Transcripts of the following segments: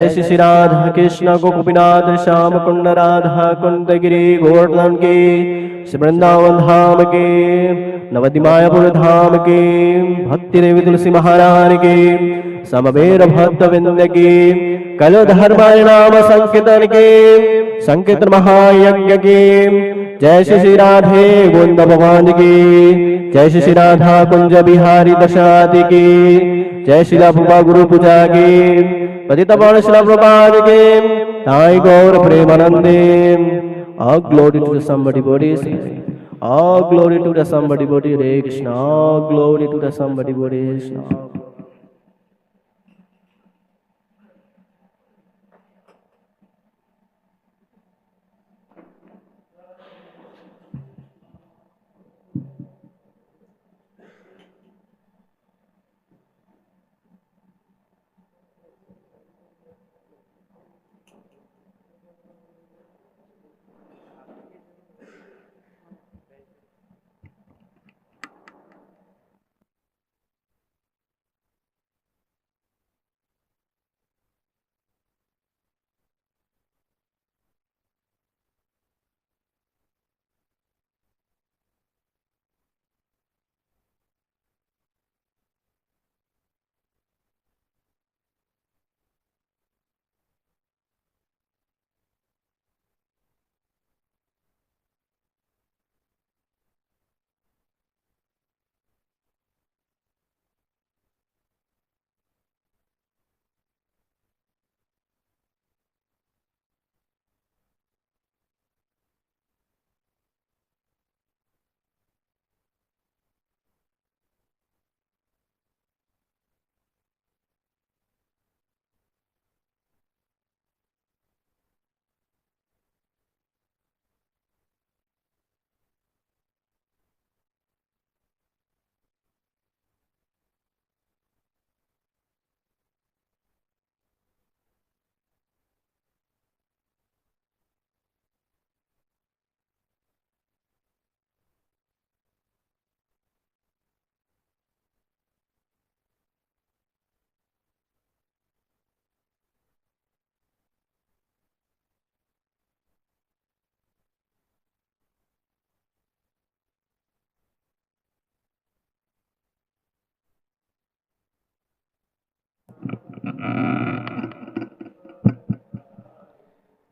श्री श्री राधा कृष्ण गोपीनाथ श्याम कुंड राधा कुंड गिरी गोवर्धन के श्री वृंदावन धाम के नवद्वीप मायापुर धाम के भक्ति देवी तुलसी महारानी के समवेर भक्त विंद के कल धर्माय नाम संकीर्तन के संकीर्तन महायज्ञ के जय श्री श्री राधे गोविंद भगवान की जय श्री श्री राधा कुंज बिहारी दशाति की जय श्री राधा गुरु पूजा की पतित पावन श्री प्रभात के ताई गौर प्रेमानंदे all glory to the somebody body all glory to the somebody body Hare Krishna all glory to the somebody body Krishna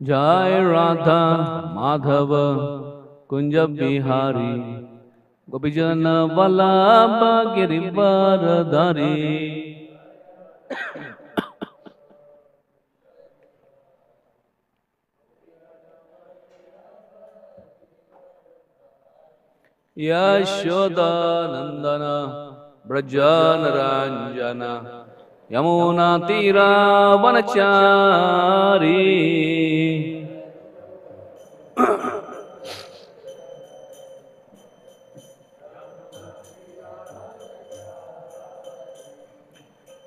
जय राधा माधव कुंज बिहारी गोपीजन वल्लभ गिरिवरधारी यशोदा नंदन ब्रजनरंजन यमुना तीरा वनचारी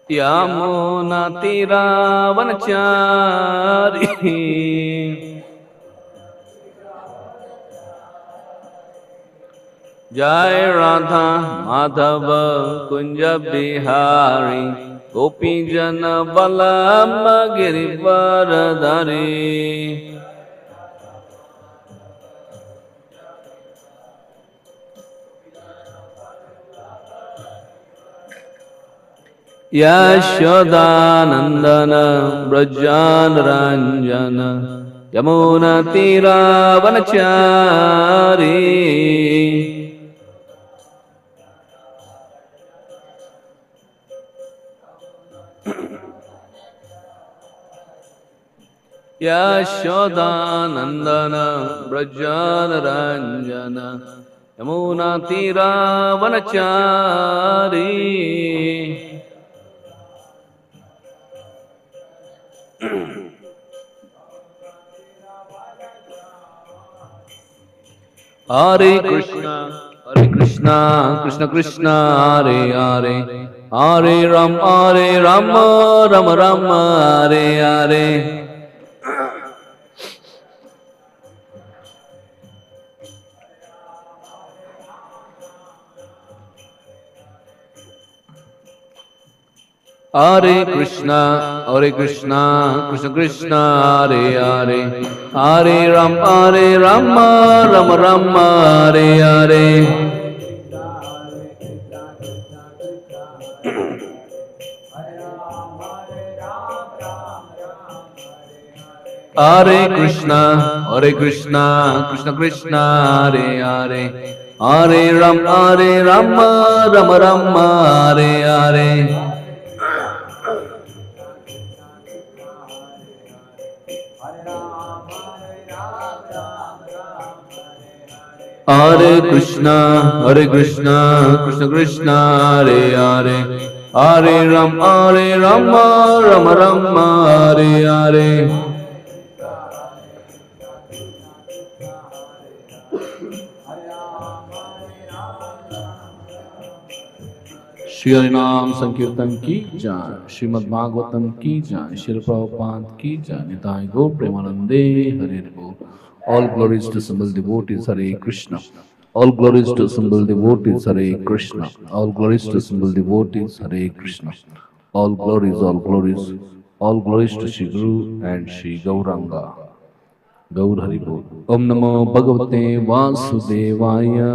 यमुना तीरा वनचारी जय राधा माधव कुंज बिहारी गोपी जन वल्लभ गिरिवरधारी यशोदा नंदन ब्रजनरंजन यमुना तीरा वनचारी यशोदा नंदन ब्रजनरंजन यमुना तीरा वनचारी हरे Krishna Krishna Krishna Hare Hare Hare Ram Ram Ram Hare Hare Hare Krishna, Krishna Krishna, Hare Hare, Hare Rama, Rama Rama, Hare Hare. Hare Krishna, Krishna Krishna, Hare Hare, Hare Rama, Rama Rama, Hare Hare. Hare Krishna, Krishna Krishna, Hare Hare, Hare Rama, Rama Rama, Hare Hare. Shri हरिनाम संकीर्तन की जय, श्रीमद् भागवतम की जय, श्री प्रभुपाद की जय, निताय गौर प्रेमानंदे, हरे बोल. All glories to assembled devotees, Hare Krishna. All glories to assembled devotees, Hare Krishna. All glories to assembled devotees, Hare Krishna. All glories, all glories to Shri Guru and Shri Gauranga. Gaur Hari Bol. Om Namo Bhagavate Vasudevaya.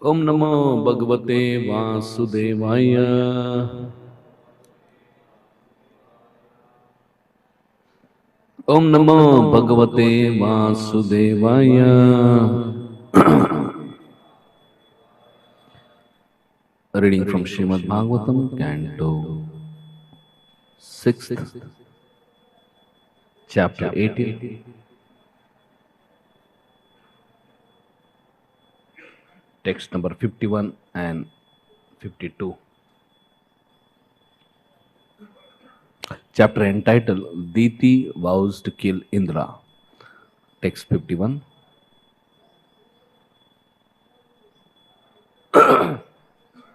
Om Namo Bhagavate Vasudevaya. Om Namo Bhagavate Vasudevaya. Reading from Srimad Bhagavatam, Canto 6th, Chapter 18. Text number 51 and 52. Chapter entitled Diti vows to kill Indra. Text 51.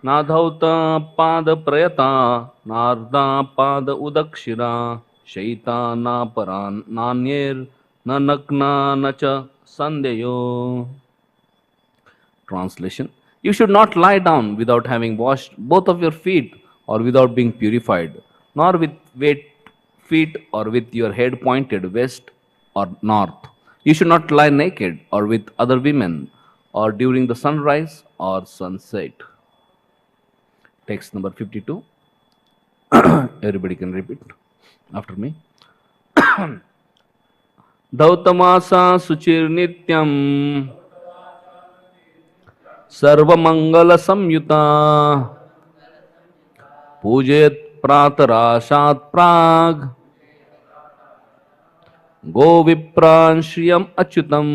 नाधौता पाद प्रयता नार्दा पाद उदक्षिरा शैता नापरान नान्येर न नग्ना न च संदेयो. Translation: You should not lie down without having washed both of your feet, or without being purified, nor with wet feet, or with your head pointed west or north. You should not lie naked, or with other women, or during the sunrise or sunset. Text number 52. Everybody can repeat after me. Dautamasa Suchir Nityam सर्वमंगल संयुता पूजेत प्रातराशात प्राग गोविप्रां श्रियम अच्युतम.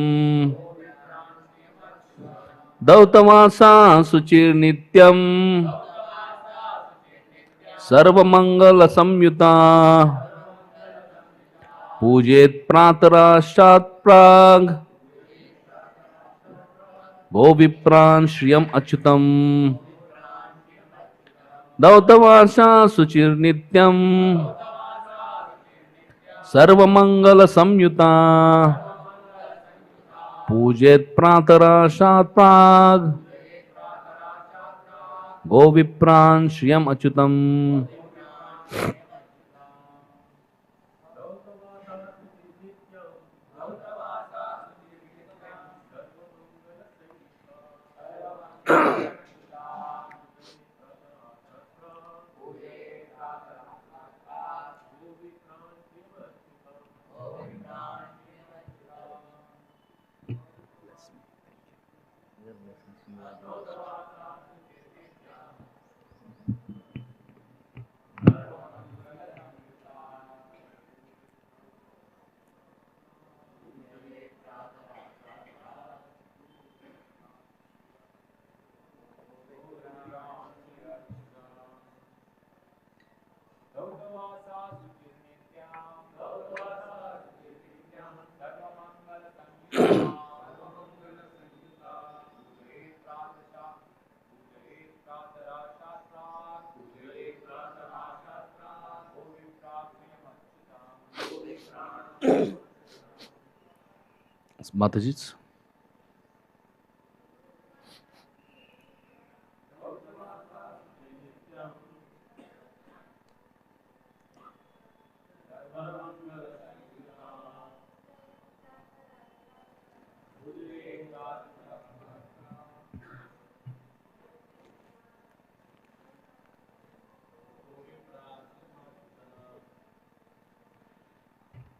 दौतमासा शुचिर नित्यम सर्वमंगल संयुता पूजेत प्रातराशात प्राग गोविप्रां श्रियम अच्युतम. दौतवासा शुचिर नित्यम सर्वमंगल संयुता पूजेत प्रातराशात प्राग गोविप्रां श्रियम Achyutam. Mataji's.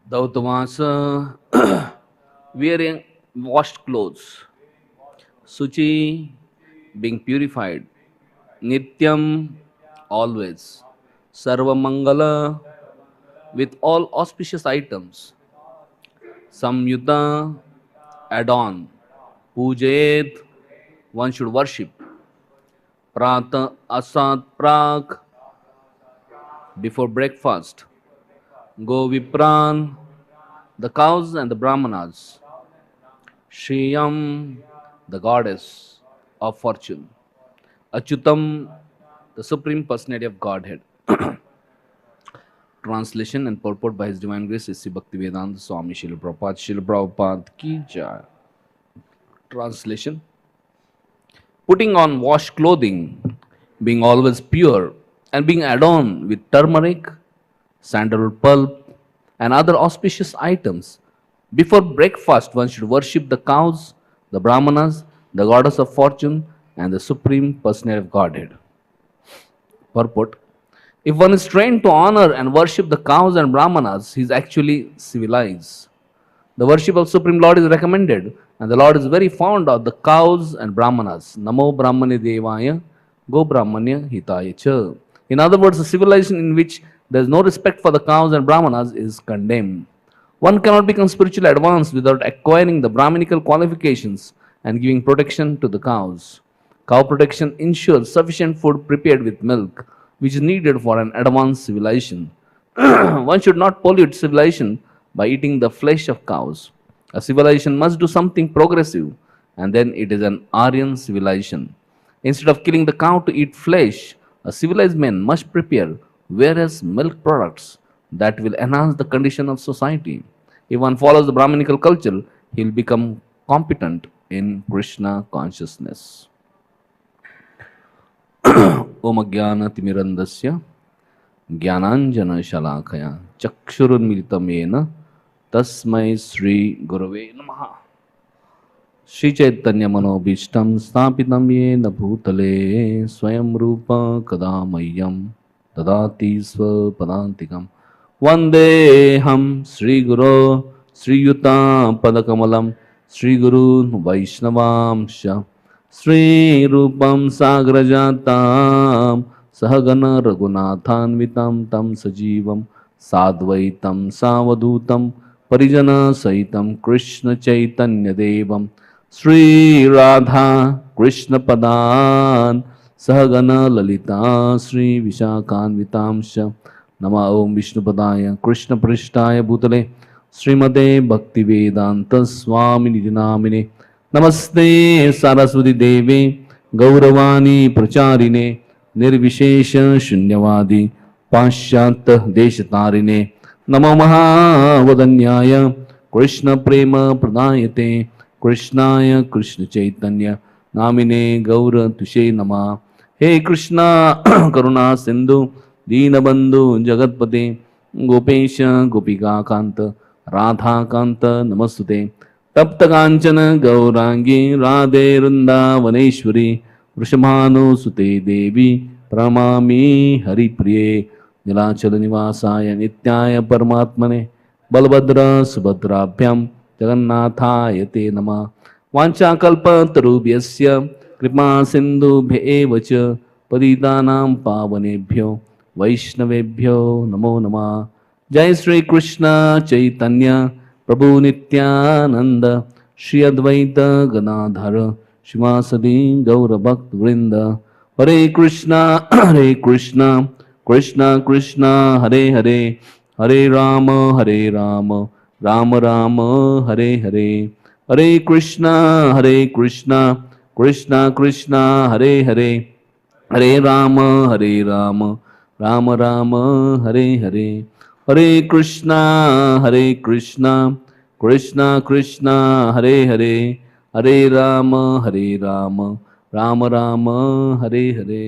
Dautavasa wearing washed clothes, Suchi being purified, Nityam always, Sarvamangala with all auspicious items, Samyuta adorn, Pujayet one should worship, Prata Asat Prak before breakfast, Go Vipran the cows and the brahmanas, Shriyam the goddess of fortune, Achyutam the supreme personality of Godhead. Translation and purport by His Divine Grace is Bhaktivedanta Swami Srila Prabhupada. Srila Prabhupada ki jai. Translation: putting on washed clothing, being always pure, and being adorned with turmeric, sandalwood pulp, and other auspicious items. Before breakfast, one should worship the cows, the brahmanas, the goddess of fortune, and the supreme personality of Godhead. Purport: if one is trained to honor and worship the cows and brahmanas, he is actually civilized. The worship of Supreme Lord is recommended, and the Lord is very fond of the cows and brahmanas. Namo Brahmane Devaya, Go Brahmanya Hitaya Cha. In other words, a civilization in which there is no respect for the cows and brahmanas is condemned. One cannot become spiritually advanced without acquiring the Brahminical qualifications and giving protection to the cows. Cow protection ensures sufficient food prepared with milk, which is needed for an advanced civilization. One should not pollute civilization by eating the flesh of cows. A civilization must do something progressive, and then it is an Aryan civilization. Instead of killing the cow to eat flesh, a civilized man must prepare various milk products that will enhance the condition of society. If one follows the Brahminical culture, he will become competent in Krishna consciousness. Om Timirandasya Jnananjana Shalakaya Chakshurunmilitam Yena Tasmai Sri Gurave Namaha. Shri Chaitanya Manobishtam Stapitam Yena Bhutale Swayam Rupa Kadamayam Dadati Swapadantikam Vandeham Sri Guru Sri Yuta Padakamalam Sri Guru Vaishnavamsha Sri Rupam Sagrajatam Sahagana Raghunathanvitam Tam Sajivam Sadvaitam Savadutam Parijana Saitam Krishna Chaitanya Devam Sri Radha Krishna Padan Sahagana Lalita Sri Vishakhanvitamsha Nama Om Vishnu Padaya Krishna Prishtaya Bhutale Srimate Bhaktivedanta Swami Nidinamine Namaste Saraswati Devi Gauravani Pracharine Nirvishesha Shunyavadi Paschat Deshatarine Namo Mahavadanyaya Krishna Prema Pradayate Krishnaya Krishna Chaitanya Namine Gaura Tushe Nama He Krishna Karuna Sindhu Dinabandhu Jagatpate Gopesha Gopika Kanta Radha Kanta Namastute तप्त कांचन गौरांगी राधे वृंदावनेश्वरी वृषभानुसुते देवी प्रणमामि हरिप्रिये नीलाचल निवासाय नित्याय परमात्मने बलभद्र सुभद्राभ्यां जगन्नाथाय ते नमः वाञ्छाकल्पतरुभ्यस्य कृपा सिन्धुभ्येव च पतितानां पावनेभ्यो वैष्णवेभ्यो नमो नमः जय श्री कृष्ण चैतन्य प्रभु नित्यानंद श्री अद्वैत गदाधर शिवासदि गौर भक्त वृंद हरे Krishna Krishna Krishna Hare Hare Hare Ram Ram Ram Hare Hare Hare Krishna Krishna Krishna Hare Hare Hare Ram Ram Ram Hare Hare Hare Krishna Krishna Krishna Hare Hare Hare Ram Ram Ram Hare Hare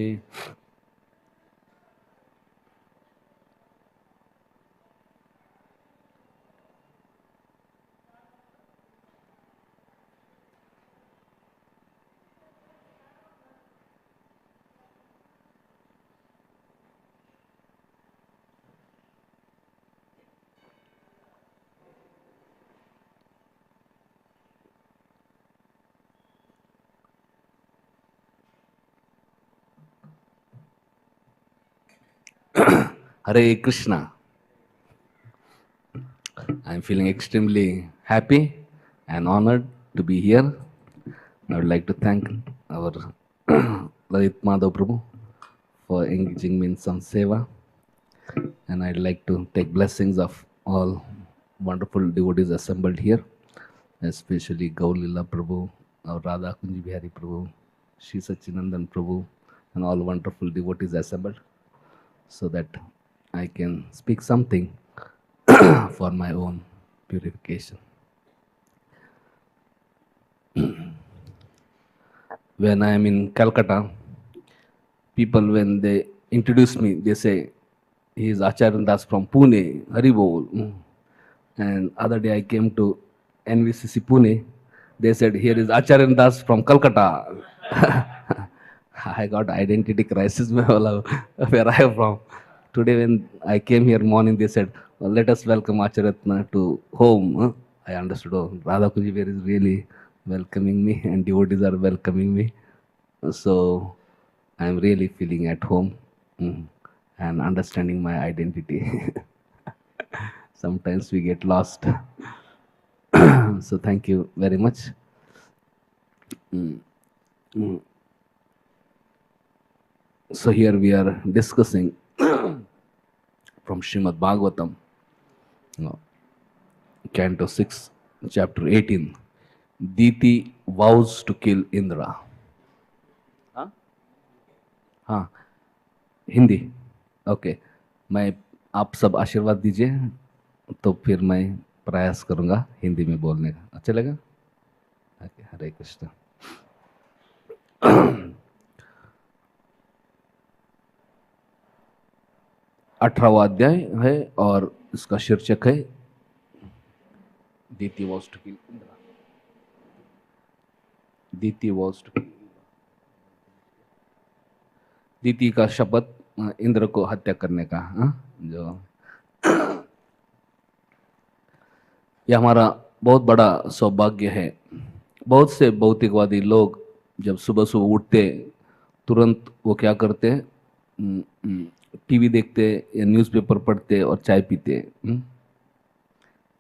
Hare Krishna. I'm feeling extremely happy and honored to be here. I would like to thank our Lalit Madhav Prabhu for engaging me in some seva. And I'd like to take blessings of all wonderful devotees assembled here, especially Gaulila Prabhu, our Radha Kunji Bihari Prabhu, Shri Sachinandan Prabhu, and all wonderful devotees assembled, so that I can speak something for my own purification. When I am in Calcutta, people, when they introduce me, they say, he is Acharya Das from Pune, Haribol. And other day I came to NVCC Pune, they said, here is Acharya Das from Calcutta. I got identity crisis where I am from. Today when I came here morning, they said, well, let us welcome Acharyatna to home. I understood, oh, Radha Kunji Bihari is really welcoming me and devotees are welcoming me. So I am really feeling at home and understanding my identity. Sometimes we get lost. So thank you very much. So here we are discussing from Srimad Bhagavatam, Canto 6, Chapter 18. Diti vows to kill Indra. हाँ, Hindi okay. मैं आप सब आशीर्वाद दीजिए तो फिर मैं प्रयास करूंगा हिंदी में बोलने का. अच्छा लगा? ओके. हरे कृष्ण. 18वां अध्याय है और इसका शीर्षक है Diti was to kill Indra. Diti was to kill. Diti का शपथ इंद्र को हत्या करने का. जो यह हमारा बहुत बड़ा सौभाग्य है. बहुत से भौतिकवादी लोग जब सुबह सुबह उठते तुरंत वो क्या करते हैं, टीवी देखते या न्यूज़पेपर पढ़ते और चाय पीते,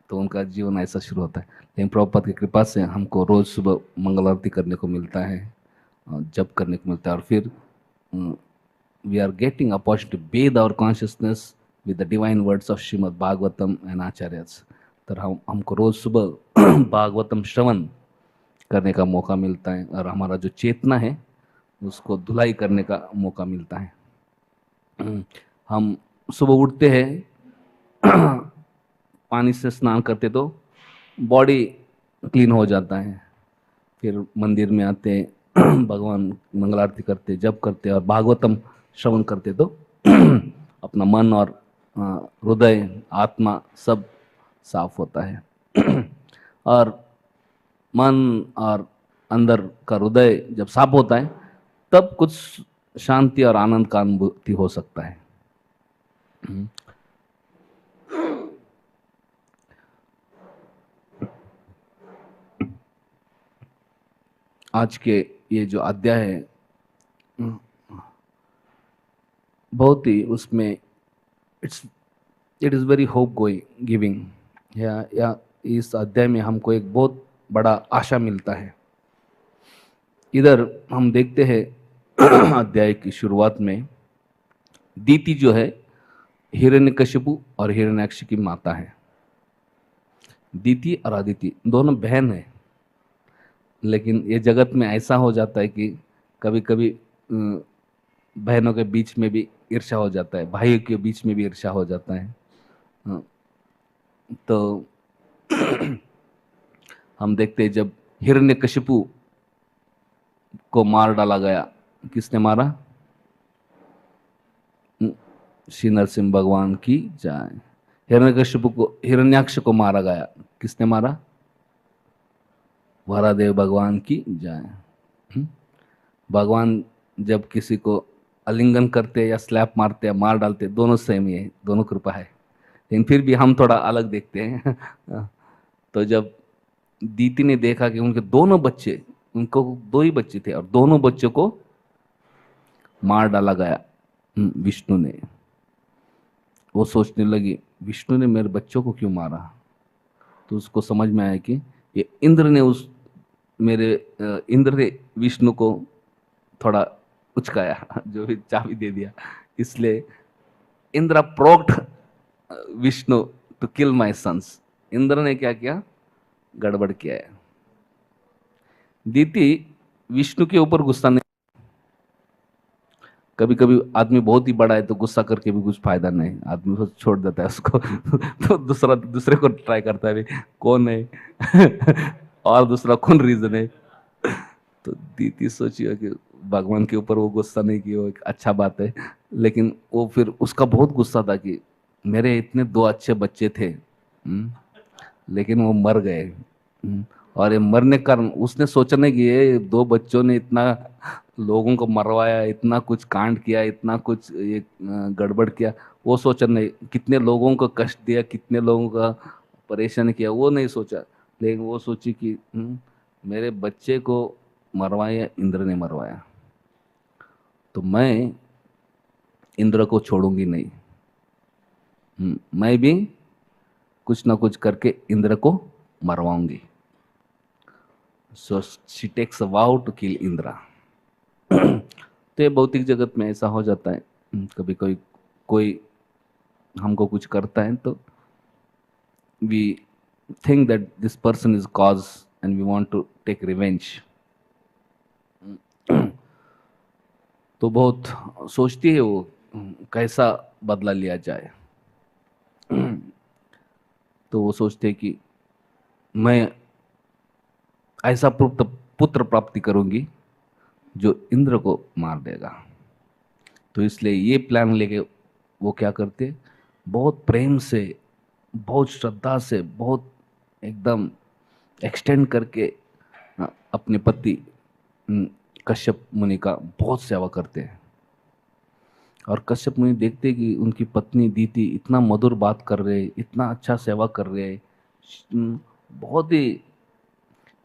तो उनका जीवन ऐसा शुरू होता है. लेकिन प्रभुपाद की कृपा से हमको रोज़ सुबह मंगल आरती करने को मिलता है, जप करने को मिलता है, और फिर we are getting opportunity to bathe our consciousness with the divine words of Srimad Bhagavatam and Acharyas. तर हमको रोज सुबह भागवतम श्रवण करने का मौका मिलता है और हमारा जो चेतना है उसको धुलाई करने का मौका मिलता है. हम सुबह उठते हैं, पानी से स्नान करते तो बॉडी क्लीन हो जाता है. फिर मंदिर में आते, भगवान मंगल आरती करते, जप करते और भागवतम श्रवण करते तो अपना मन और हृदय आत्मा सब साफ होता है. और मन और अंदर का हृदय जब साफ होता है तब कुछ शांति और आनंद का अनुभूति हो सकता है. आज के ये जो अध्याय है बहुत ही उसमें it is very hope going giving. या इस अध्याय में हमको एक बहुत बड़ा आशा मिलता है. इधर हम देखते हैं अध्याय की शुरुआत में दीति जो है हिरण्यकशिपु और हिरण्याक्ष की माता है. दीति और अदिति दोनों बहन है, लेकिन ये जगत में ऐसा हो जाता है कि कभी कभी बहनों के बीच में भी ईर्ष्या हो जाता है, भाइयों के बीच में भी ईर्ष्या हो जाता है. तो हम देखते हैं जब हिरण्यकशिपु को मार डाला गया, किसने मारा? श्री नरसिंह भगवान की जय. हिरण्यकशिपु को, हिरण्याक्ष को मारा गया, किसने मारा? वरादेव भगवान की जय. भगवान जब किसी को आलिंगन करते या स्लैप मारते या मार डालते, दोनों सेम ही है, दोनों कृपा है. लेकिन फिर भी हम थोड़ा अलग देखते हैं. तो जब दीति ने देखा कि उनके दोनों बच्चे, उनको 2 ही बच्चे थे और दोनों बच्चों को मार डाला गया विष्णु ने, वो सोचने लगी विष्णु ने मेरे बच्चों को क्यों मारा। तो उसको समझ में आया कि ये इंद्र ने इंद्र ने विष्णु को थोड़ा उचकाया, जो भी चाबी दे दिया। इसलिए Indra provoked Vishnu to kill my sons. Indra ने क्या किया, गड़बड़ किया है। दीति विष्णु के ऊपर गुस्सा नहीं। कभी कभी आदमी बहुत ही बड़ा है तो गुस्सा करके भी कुछ फायदा नहीं, आदमी को छोड़ देता है उसको तो दूसरे को ट्राई करता है भी कौन है और दूसरा कौन रीजन है। तो दीदी सोचिए कि भगवान के ऊपर वो गुस्सा नहीं किया, वो एक अच्छा बात है। लेकिन वो फिर उसका बहुत गुस्सा था कि मेरे इतने दो अच्छे बच्चे थे, लेकिन वो मर गए। और ये मरने का कारण उसने सोचा नहीं कि ये दो बच्चों ने इतना लोगों को मरवाया, इतना कुछ कांड किया, इतना कुछ ये गड़बड़ किया। वो सोचा नहीं कितने लोगों को कष्ट दिया, कितने लोगों का परेशान किया, वो नहीं सोचा। लेकिन वो सोची कि मेरे बच्चे को मरवाया इंद्र ने मरवाया, तो मैं इंद्र को छोड़ूंगी नहीं। मैं भी कुछ ना कुछ करके इंद्र को मरवाऊंगी। So she takes a vow to kill Indra. तो ये भौतिक जगत में ऐसा हो जाता है, कभी कोई कोई हमको कुछ करता है तो we think that this person is cause and we want to take revenge. तो बहुत सोचती है वो कैसा बदला लिया जाए। तो वो सोचते हैं कि मैं ऐसा पुत्र प्राप्ति करूंगी जो इंद्र को मार देगा। तो इसलिए ये प्लान लेके वो क्या करते, बहुत प्रेम से, बहुत श्रद्धा से, बहुत एकदम एक्सटेंड करके अपने पति कश्यप मुनि का बहुत सेवा करते हैं। और कश्यप मुनि देखते कि उनकी पत्नी दीति इतना मधुर बात कर रहे, इतना अच्छा सेवा कर रहे, बहुत ही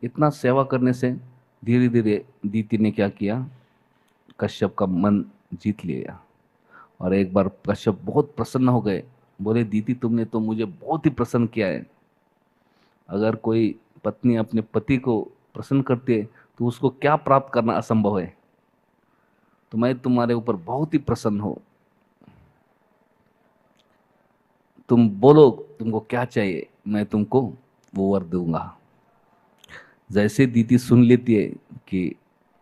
इतना सेवा करने से धीरे धीरे दीति ने क्या किया, कश्यप का मन जीत लिया। और एक बार कश्यप बहुत प्रसन्न हो गए, बोले दीति तुमने तो मुझे बहुत ही प्रसन्न किया है। अगर कोई पत्नी अपने पति को प्रसन्न करती है तो उसको क्या प्राप्त करना असंभव है। तो मैं तुम्हारे ऊपर बहुत ही प्रसन्न हूं, तुम बोलो तुमको क्या चाहिए, मैं तुमको वो वर दूंगा। जैसे दीदी सुन लेती है कि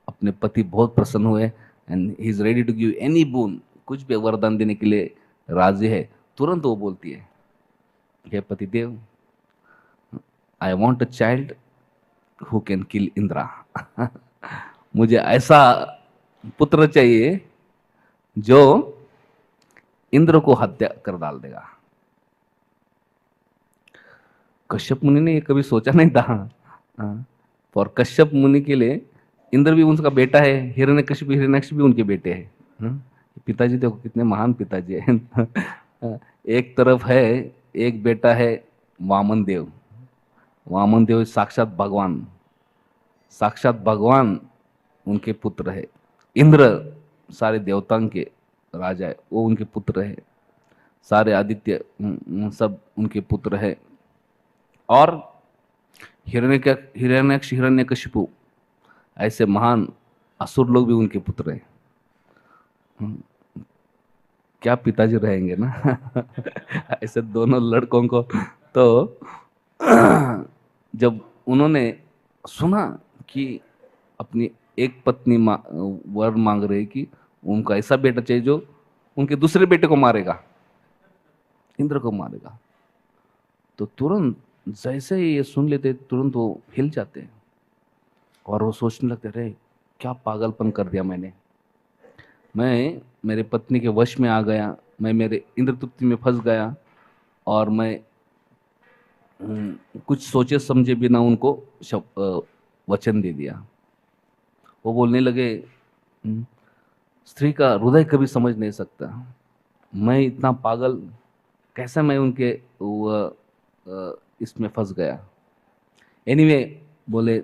अपने पति बहुत प्रसन्न हुए and he is ready to give any boon, कुछ भी वरदान देने के लिए राजी है, तुरंत वो बोलती है हे पतिदेव, I want a child who can kill Indira. मुझे ऐसा पुत्र चाहिए जो इंद्र को हत्या कर डाल देगा। कश्यप मुनि ने ये कभी सोचा नहीं था। और कश्यप मुनि के लिए इंद्र भी उनका बेटा है, हिरण्यकश्यप भी उनके बेटे हैं। पिताजी देखो कितने महान पिताजी हैं। एक तरफ है, एक बेटा है वामन देव। वामन देव साक्षात भगवान, साक्षात भगवान उनके पुत्र है। इंद्र सारे देवताओं के राजा है, वो उनके पुत्र है। सारे आदित्य सब उनके पुत्र है। और हिरण्यकशिपु ऐसे महान असुर लोग भी उनके पुत्र हैं। क्या पिताजी रहेंगे ना। ऐसे दोनों लड़कों को तो जब उन्होंने सुना कि अपनी एक पत्नी वर मांग रही कि उनका ऐसा बेटा चाहिए जो उनके दूसरे बेटे को मारेगा, इंद्र को मारेगा, तो तुरंत जैसे ही ये सुन लेते तुरंत वो हिल जाते और वो सोचने लगते अरे क्या पागलपन कर दिया मैंने, मैं मेरे पत्नी के वश में आ गया, मैं मेरे इंद्र तृप्ति में फंस गया और मैं कुछ सोचे समझे बिना उनको वचन दे दिया। वो बोलने लगे स्त्री का हृदय कभी समझ नहीं सकता, मैं इतना पागल कैसे मैं उनके इसमें फंस गया। एनीवे बोले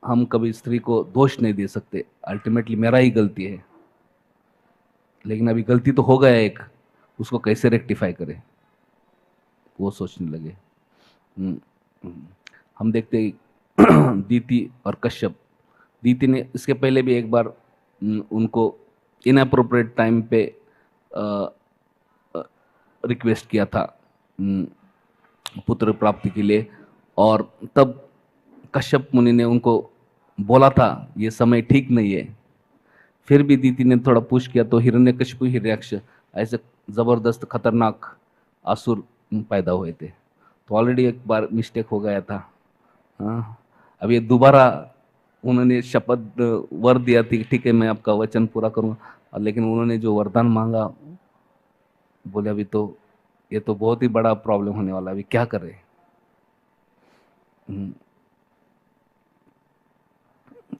हम कभी स्त्री को दोष नहीं दे सकते, अल्टीमेटली मेरा ही गलती है, लेकिन अभी गलती तो हो गया एक, उसको कैसे रेक्टिफाई करें, वो सोचने लगे। हम्म, हम्म। हम देखते दीति और कश्यप, दीति ने इसके पहले भी एक बार उनको इनअप्रोप्रिएट टाइम पे रिक्वेस्ट किया था पुत्र प्राप्ति के लिए, और तब कश्यप मुनि ने उनको बोला था ये समय ठीक नहीं है। फिर भी दीति ने थोड़ा पुश किया तो हिरण्यकशिपु हिरण्यक्ष ऐसे जबरदस्त खतरनाक असुर पैदा हुए थे। तो ऑलरेडी एक बार मिस्टेक हो गया था। हाँ, अब ये दोबारा उन्होंने शपथ वर दिया थी, ठीक है मैं आपका वचन पूरा करूंगा, लेकिन उन्होंने जो वरदान मांगा, बोले अभी तो ये तो बहुत ही बड़ा प्रॉब्लम होने वाला है, अभी क्या करें।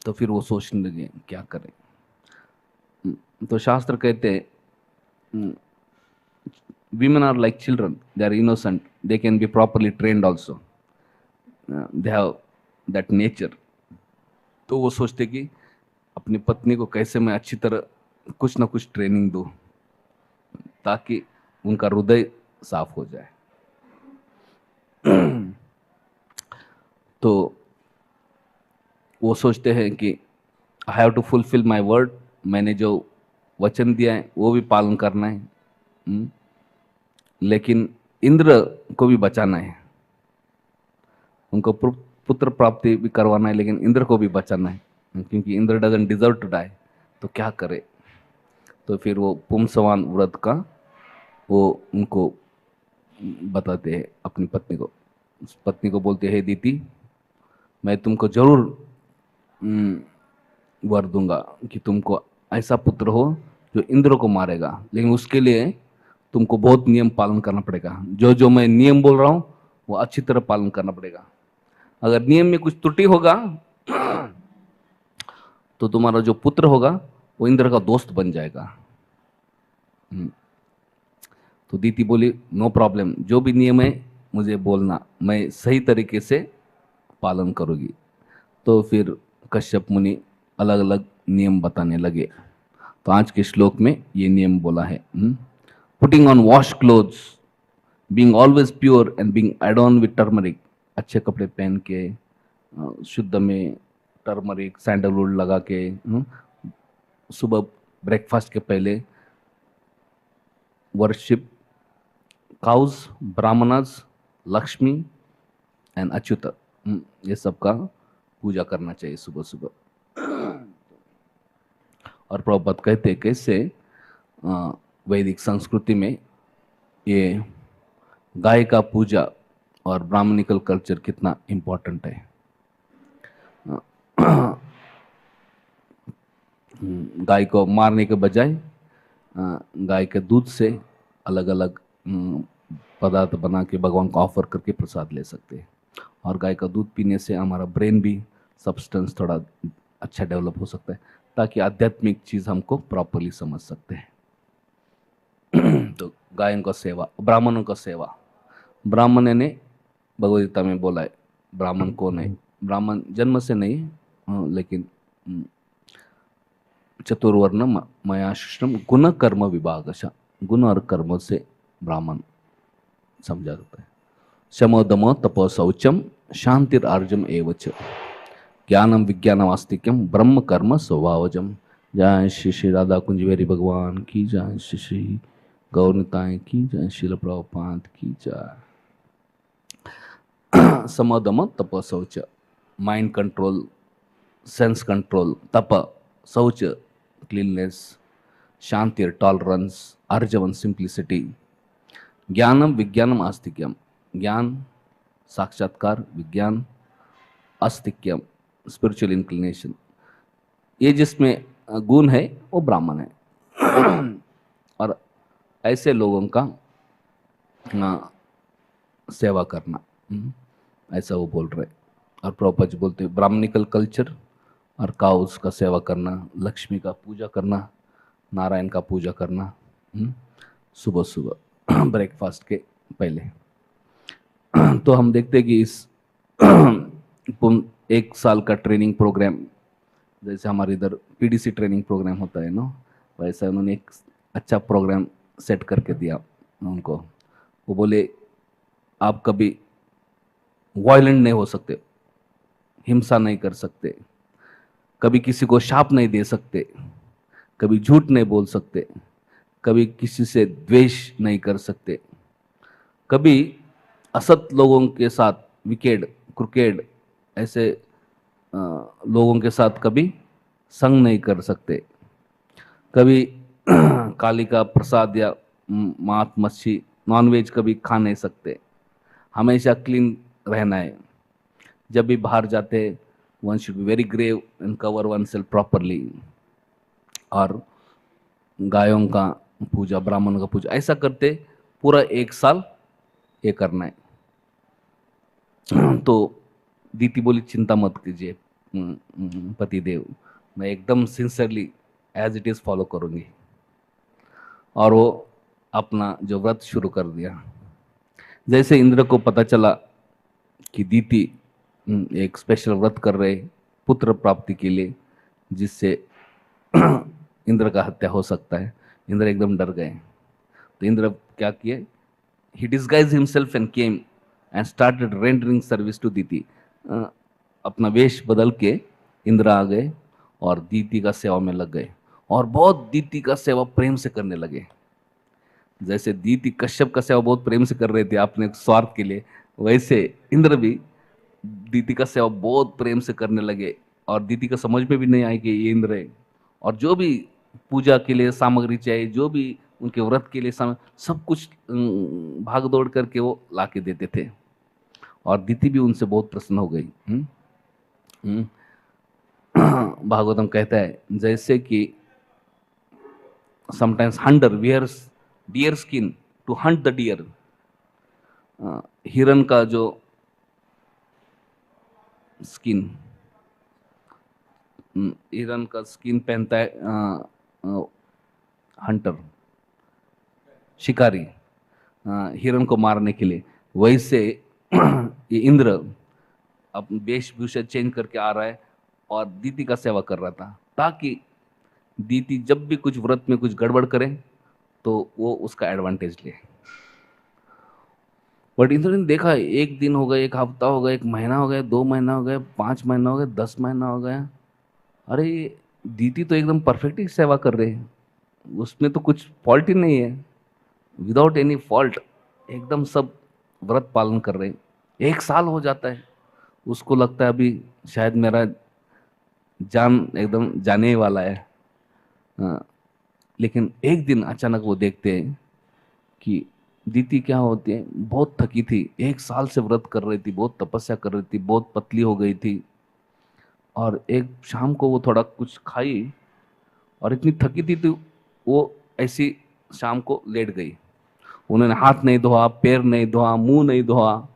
तो फिर वो सोचने लगे क्या करें। तो शास्त्र कहते हैं women are like children, they are innocent, they can be properly trained also, they have that nature। तो वो सोचते कि अपनी पत्नी को कैसे मैं अच्छी तरह कुछ ना कुछ ट्रेनिंग दूं ताकि उनका हृदय साफ हो जाए। तो वो सोचते हैं कि I have to fulfil my word, मैंने जो वचन दिया है वो भी पालन करना है। लेकिन इंद्र को भी बचाना है, उनको पुत्र प्राप्ति भी करवाना है, लेकिन इंद्र को भी बचाना है, क्योंकि Indra doesn't deserve to die. तो क्या करे। तो फिर वो पुंसवान व्रत का वो उनको बताते हैं अपनी पत्नी को। उस पत्नी को बोलते हैं दीति मैं तुमको जरूर वर दूंगा कि तुमको ऐसा पुत्र हो जो इंद्र को मारेगा, लेकिन उसके लिए तुमको बहुत नियम पालन करना पड़ेगा। जो जो मैं नियम बोल रहा हूं वो अच्छी तरह पालन करना पड़ेगा। अगर नियम में कुछ त्रुटि होगा तो तुम्हारा जो पुत्र होगा वो इंद्र का दोस्त बन जाएगा। तो दीति बोली नो प्रॉब्लम, जो भी नियम है मुझे बोलना, मैं सही तरीके से पालन करूंगी। तो फिर कश्यप मुनि अलग अलग नियम बताने लगे। तो आज के श्लोक में ये नियम बोला है, putting on wash clothes, being always pure and being एडॉर्न with turmeric, अच्छे कपड़े पहन के शुद्ध में टर्मरिक सैंडलवुड लगा के सुबह ब्रेकफास्ट के पहले worship cows, brahmanas, Lakshmi and Achyut, ये सब का पूजा करना चाहिए सुबह सुबह। और प्रभुपाद कहते कैसे वैदिक संस्कृति में ये गाय का पूजा और ब्राह्मणिकल कल्चर कितना इम्पोर्टेंट है। गाय को मारने के बजाय गाय के दूध से अलग अलग पदार्थ बना के भगवान को ऑफर करके प्रसाद ले सकते हैं। और गाय का दूध पीने से हमारा ब्रेन भी सब्सटेंस थोड़ा अच्छा डेवलप हो सकता है, ताकि आध्यात्मिक चीज़ हमको प्रॉपरली समझ सकते हैं। तो गायों का सेवा, ब्राह्मणों का सेवा, ब्राह्मण ने भगवद गीता में बोला है ब्राह्मण कौन है। ब्राह्मण जन्म से नहीं लेकिन चतुर्वर्ण मयाश्रम गुण कर्म विभागशः, गुण और कर्म से ब्राह्मण समझा जाता है। शमो दमो तपो शौचम शांतिर आर्जम एवच, ज्ञानम विज्ञानम आस्तिक्यम ब्रह्म कर्म स्वभावजम। जय श्री श्री राधा कुंज बिहारी भगवान की जय, श्री श्री गौरताएं की जय, श्रील प्रभुपाद की जय। समदम तप शौच, माइंड कंट्रोल, सेंस कंट्रोल, तप शौच क्लीननेस, शांति टॉलरेंस, अर्जवन सिंप्लिसिटी, ज्ञानम विज्ञानम आस्तिक्यम, ज्ञान साक्षात्कार, विज्ञान आस्तिक्यम स्पिरिचुअल इंक्लिनेशन, ये जिसमें गुण है वो ब्राह्मण है। और ऐसे लोगों का सेवा करना, ऐसा वो बोल रहे। और प्रभुपाद जी बोलते हैं ब्राह्मणिकल कल्चर और काउस का सेवा करना, लक्ष्मी का पूजा करना, नारायण का पूजा करना सुबह सुबह ब्रेकफास्ट के पहले। तो हम देखते हैं कि इस 1 साल का ट्रेनिंग प्रोग्राम, जैसे हमारे इधर पीडीसी ट्रेनिंग प्रोग्राम होता है ना, वैसा उन्होंने एक अच्छा प्रोग्राम सेट करके दिया उनको। वो बोले आप कभी वायलेंट नहीं हो सकते, हिंसा नहीं कर सकते, कभी किसी को शाप नहीं दे सकते, कभी झूठ नहीं बोल सकते, कभी किसी से द्वेष नहीं कर सकते, कभी असत लोगों के साथ, विकेड क्रुकेड ऐसे लोगों के साथ कभी संग नहीं कर सकते, कभी काली का प्रसाद या मांस मच्छी नॉनवेज कभी खा नहीं सकते, हमेशा क्लीन रहना है। जब भी बाहर जाते one should be very grave and cover oneself properly. और गायों का पूजा, ब्राह्मणों का पूजा ऐसा करते पूरा 1 साल ये करना है। तो दीदी बोली चिंता मत कीजिए पतिदेव, मैं एकदम sincerely as it is follow करूँगी। और वो अपना जो व्रत शुरू कर दिया। जैसे इंद्र को पता चला कि दीदी एक स्पेशल व्रत कर रहे पुत्र प्राप्ति के लिए, जिससे इंद्र का हत्या हो सकता है, इंद्र एकदम डर गए। तो इंद्र क्या किए, he disguised himself and came and started rendering service to दीति। अपना वेश बदल के इंद्र आ गए और दीति का सेवा में लग गए और बहुत दीति का सेवा प्रेम से करने लगे। जैसे दीति कश्यप का सेवा बहुत प्रेम से कर रहे थे अपने स्वार्थ के लिए, वैसे इंद्र भी दीति का सेवा बहुत प्रेम से करने लगे। और दीति का समझ में भी नहीं आई कि ये इंद्र है। और जो भी पूजा के लिए सामग्री चाहिए, जो भी उनके व्रत के लिए सब कुछ भाग दौड़ करके वो ला के देते थे। और दीति भी उनसे बहुत प्रसन्न हो गई। भागवतम कहता है जैसे कि sometimes hunter wears deer skin to hunt the deer. हिरन का जो स्किन, हिरन का स्किन पहनता है हंटर, शिकारी, हिरन को मारने के लिए, वैसे ये इंद्र अपनी वेशभूषा चेंज करके आ रहा है और दीति का सेवा कर रहा था, ताकि दीति जब भी कुछ व्रत में कुछ गड़बड़ करे तो वो उसका एडवांटेज ले। बट इंद्र ने देखा 1 दिन हो गया, 1 हफ्ता हो गया, 1 महीना हो गया, 2 महीना हो गया, 5 महीना हो गया, 10 महीना हो गया, अरे दीति तो एकदम परफेक्ट ही सेवा कर रहे हैं, उसमें तो कुछ फॉल्ट ही नहीं है, विदाउट एनी फॉल्ट एकदम सब व्रत पालन कर रहे हैं। 1 साल हो जाता है, उसको लगता है अभी शायद मेरा जान एकदम जाने ही वाला है। लेकिन एक दिन अचानक वो देखते हैं कि दीति क्या होती है, बहुत थकी थी, 1 साल से व्रत कर रही थी, बहुत तपस्या कर रही थी, बहुत पतली हो गई थी। और एक शाम को वो थोड़ा कुछ खाई और इतनी थकी थी तो वो ऐसी शाम को लेट गई। उन्होंने हाथ नहीं धोआ, पैर नहीं धोआ, मुंह नहीं धोआ,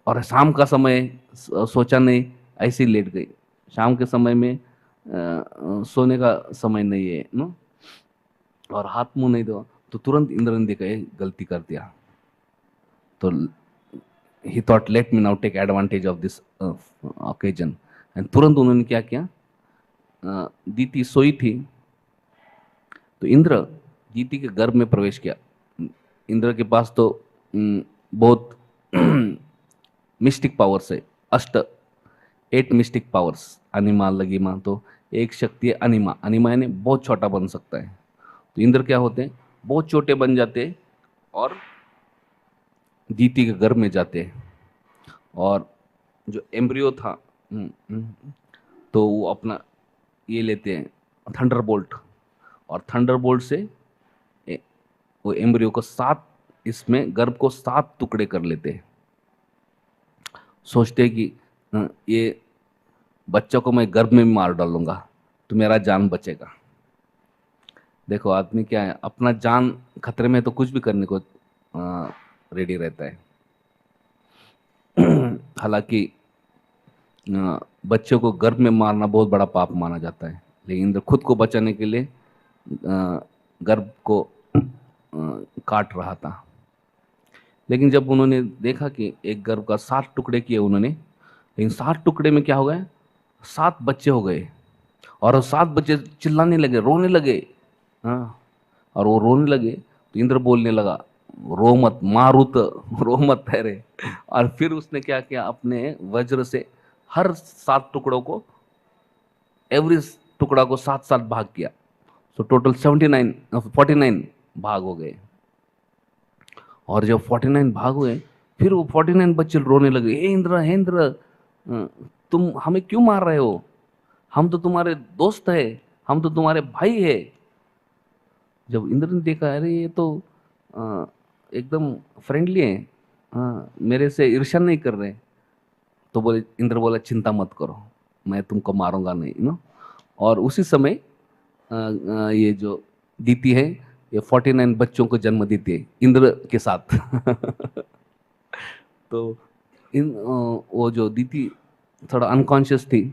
और शाम का समय सोचा नहीं, ऐसे ही लेट गई। शाम के समय में सोने का समय नहीं है ना, और हाथ मुंह नहीं धोआ, तो तुरंत इंद्र ने देखा ये गलती कर दिया। तो he thought let me now take advantage of this occasion. And तुरंत उन्होंने क्या किया, दीति सोई थी तो इंद्र दीति के गर्भ में प्रवेश किया। इंद्र के पास तो बहुत मिस्टिक पावर्स है, 8 मिस्टिक पावर्स, अनिमा लगिमा, तो एक शक्ति है अनिमा। अनिमा यानी बहुत छोटा बन सकता है। तो इंद्र क्या होते हैं, बहुत छोटे बन जाते हैं और दीति के गर्भ में जाते हैं। और जो एम्ब्रियो था तो वो अपना ये लेते हैं थंडरबोल्ट, और थंडरबोल्ट से वो एम्ब्रियो को 7 इसमें गर्भ को 7 टुकड़े कर लेते हैं। सोचते हैं कि ये बच्चों को मैं गर्भ में मार डालूंगा तो मेरा जान बचेगा। देखो आदमी क्या है, अपना जान खतरे में तो कुछ भी करने को रेडी रहता है। हालांकि बच्चों को गर्भ में मारना बहुत बड़ा पाप माना जाता है, लेकिन इंद्र खुद को बचाने के लिए गर्भ को काट रहा था। लेकिन जब उन्होंने देखा कि एक गर्भ का 7 टुकड़े किए उन्होंने, लेकिन 7 टुकड़े में क्या हो गए, 7 बच्चे हो गए। और वो 7 बच्चे चिल्लाने लगे, रोने लगे। हाँ, और वो रोने लगे तो इंद्र बोलने लगा, रो मत मारुत, रो मत ठहरे। और फिर उसने क्या किया, अपने वज्र से हर 7 टुकड़ों को, एवरी टुकड़ा को 7 भाग किया। तो टोटल 49 भाग हो गए। और जब 49 भाग हुए, फिर वो 49 बच्चे रोने लगे, हे इंद्र, तुम हमें क्यों मार रहे हो? हम तो तुम्हारे दोस्त है, हम तो तुम्हारे भाई है। जब इंद्र ने देखा, अरे ये तो एकदम फ्रेंडली है, मेरे से ईर्ष्या नहीं कर रहे, तो बोले, इंद्र बोला, चिंता मत करो, मैं तुमको मारूंगा नहीं, और उसी समय ये जो दीति है, ये 49 बच्चों को जन्म देती है इंद्र के साथ। तो वो जो दीति थोड़ा अनकॉन्शियस थी,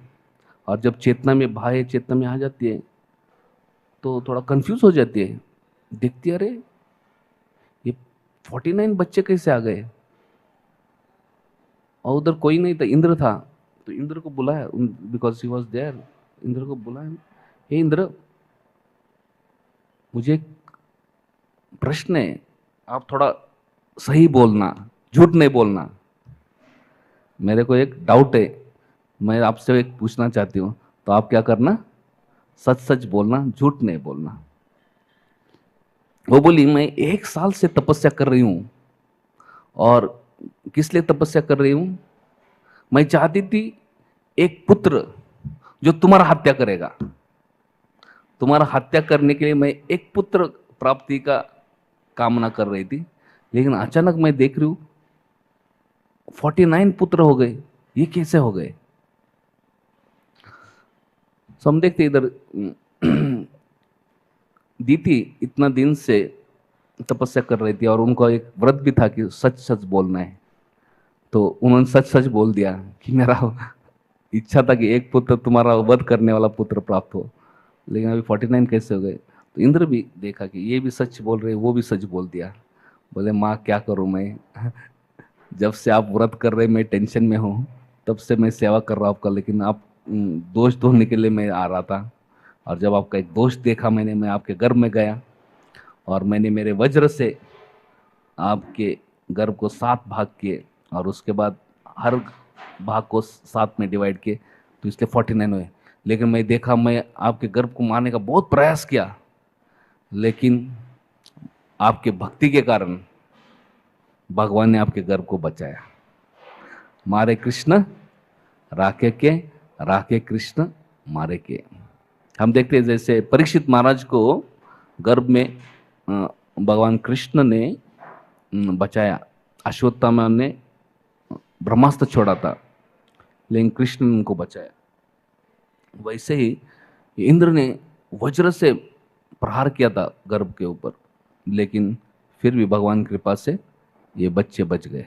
और जब चेतना में बाह्य चेतना में आ जाती है तो थोड़ा कंफ्यूज हो जाती है, देखती है, अरे ये 49 बच्चे कैसे आ गए, और उधर कोई नहीं था, इंद्र था। तो इंद्र को बुलाया, because he was there, Indra को बुलाया, हे इंद्र, मुझे एक प्रश्न है, आप थोड़ा सही बोलना, झूठ नहीं बोलना, मेरे को एक डाउट है, मैं आपसे एक पूछना चाहती हूँ, तो आप क्या करना, सच सच बोलना, झूठ नहीं बोलना। वो बोली, मैं 1 साल से तपस्या कर रही हूँ, और किस लिए तपस्या कर रही हूँ, मैं चाहती थी एक पुत्र जो तुम्हारा हत्या करेगा, तुम्हारा हत्या करने के लिए मैं एक पुत्र प्राप्ति का कामना कर रही थी, लेकिन अचानक मैं देख रही हूँ 49 पुत्र हो गए, ये कैसे हो गए? सो हम देखते इधर दीति इतना दिन से तपस्या कर रही थी, और उनको एक व्रत भी था कि सच सच बोलना है। तो उन्होंने सच सच बोल दिया कि मेरा इच्छा था कि एक पुत्र, तुम्हारा वध करने वाला पुत्र प्राप्त हो, लेकिन अभी 49 कैसे हो गए? तो इंद्र भी देखा कि ये भी सच बोल रहे, वो भी सच बोल दिया। बोले, माँ क्या करूँ मैं, जब से आप व्रत कर रहे मैं टेंशन में हूँ, तब से मैं सेवा कर रहा हूँ आपका, लेकिन आप दोष ढूंढने के लिए मैं आ रहा था, और जब आपका एक दोष देखा मैंने, मैं आपके गर्भ में गया, और मैंने मेरे वज्र से आपके गर्भ को 7 भाग किए, और उसके बाद हर भाग को 7 में डिवाइड किए, तो इसलिए 49 हुए। लेकिन मैं देखा, मैं आपके गर्भ को मारने का बहुत प्रयास किया, लेकिन आपके भक्ति के कारण भगवान ने आपके गर्भ को बचाया। मारे कृष्ण राखे के, राखे कृष्ण मारे के। हम देखते हैं जैसे परीक्षित महाराज को गर्भ में भगवान कृष्ण ने बचाया, अश्वत्थामा ने ब्रह्मास्त्र छोड़ा था, लेकिन कृष्ण ने उनको बचाया। वैसे ही इंद्र ने वज्र से प्रहार किया था गर्भ के ऊपर, लेकिन फिर भी भगवान की कृपा से ये बच्चे बच गए।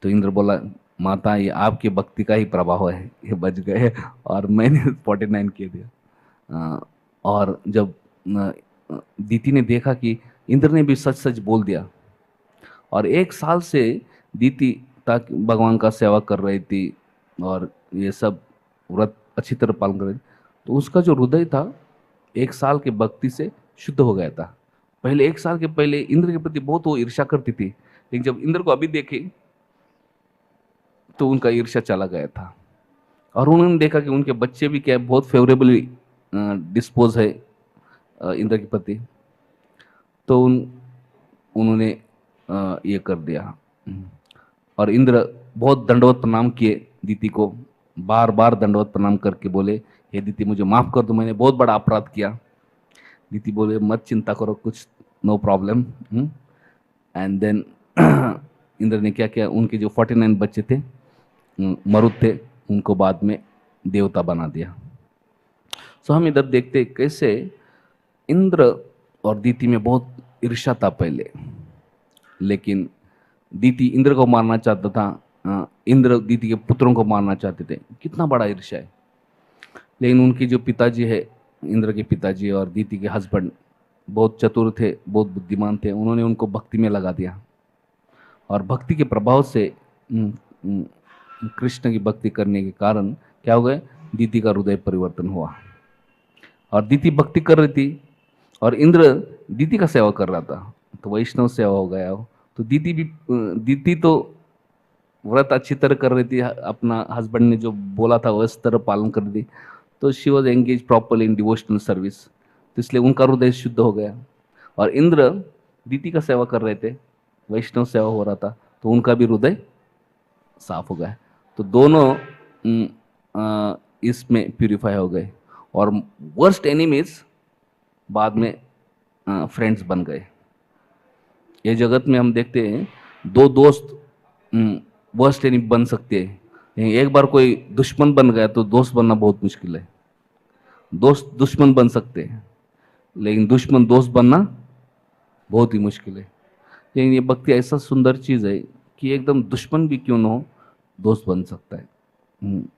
तो इंद्र बोला, माता ये आपकी भक्ति का ही प्रभाव है, ये बच गए, और मैंने 49 किए दिया। और जब दीति ने देखा कि इंद्र ने भी सच सच बोल दिया, और 1 साल से दीति तक भगवान का सेवा कर रही थी, और ये सब व्रत अच्छी तरह पालन कर रही थी, तो उसका जो हृदय था 1 साल के भक्ति से शुद्ध हो गया था। पहले 1 साल के पहले इंद्र के प्रति बहुत वो ईर्ष्या करती थी, लेकिन जब इंद्र को अभी देखे तो उनका ईर्ष्या चला गया था, और उन्होंने देखा कि उनके बच्चे भी क्या बहुत फेवरेबली डिस्पोज है इंद्र के प्रति, तो उन्होंने ये कर दिया। और इंद्र बहुत दंडवत प्रणाम किए दीति को, बार बार दंडवत प्रणाम करके बोले, हे दीति मुझे माफ़ कर दो, मैंने बहुत बड़ा अपराध किया। दीति बोले, मत चिंता करो, कुछ no problem. And then Indra ने क्या किया, उनके जो 49 बच्चे थे, मरुद थे, उनको बाद में देवता बना दिया। सो हम इधर देखते कैसे इंद्र और दीति में बहुत ईर्ष्या था पहले, लेकिन दीति इंद्र को मारना चाहता था, इंद्र दीति के पुत्रों को मारना चाहते थे। कितना बड़ा ईर्ष्या है। लेकिन उनकी जो पिताजी है, इंद्र के पिताजी और दीति के हस्बैंड बहुत चतुर थे, बहुत बुद्धिमान थे, उन्होंने उनको भक्ति में लगा दिया, और भक्ति के प्रभाव से कृष्ण की भक्ति करने के कारण क्या हो गए, दीति का हृदय परिवर्तन हुआ, और दीति भक्ति कर रही थी, और इंद्र दीति का सेवा कर रहा था, तो वैष्णव सेवा हो गया हो। तो दीति तो व्रत अच्छी तरह कर रही थी, अपना हस्बैंड ने जो बोला था उस तरह पालन कर दी, तो she was engage properly in devotional service, तो इसलिए उनका हृदय शुद्ध हो गया। और इंद्र दीति का सेवा कर रहे थे, वैष्णव सेवा हो रहा था, तो उनका भी हृदय साफ हो गया। तो दोनों इसमें प्यूरिफाई हो गए, और वर्स्ट एनिमीज बाद में फ्रेंड्स बन गए। ये जगत में हम देखते हैं दो दोस्त वर्स्ट एनिमी बन सकते हैं, लेकिन एक बार कोई दुश्मन बन गया तो दोस्त बनना बहुत मुश्किल है। दोस्त दुश्मन बन सकते हैं, लेकिन दुश्मन दोस्त बनना बहुत ही मुश्किल है। लेकिन ये भक्ति ऐसा सुंदर चीज़ है कि एकदम दुश्मन भी क्यों ना हो, दोस्त बन सकता है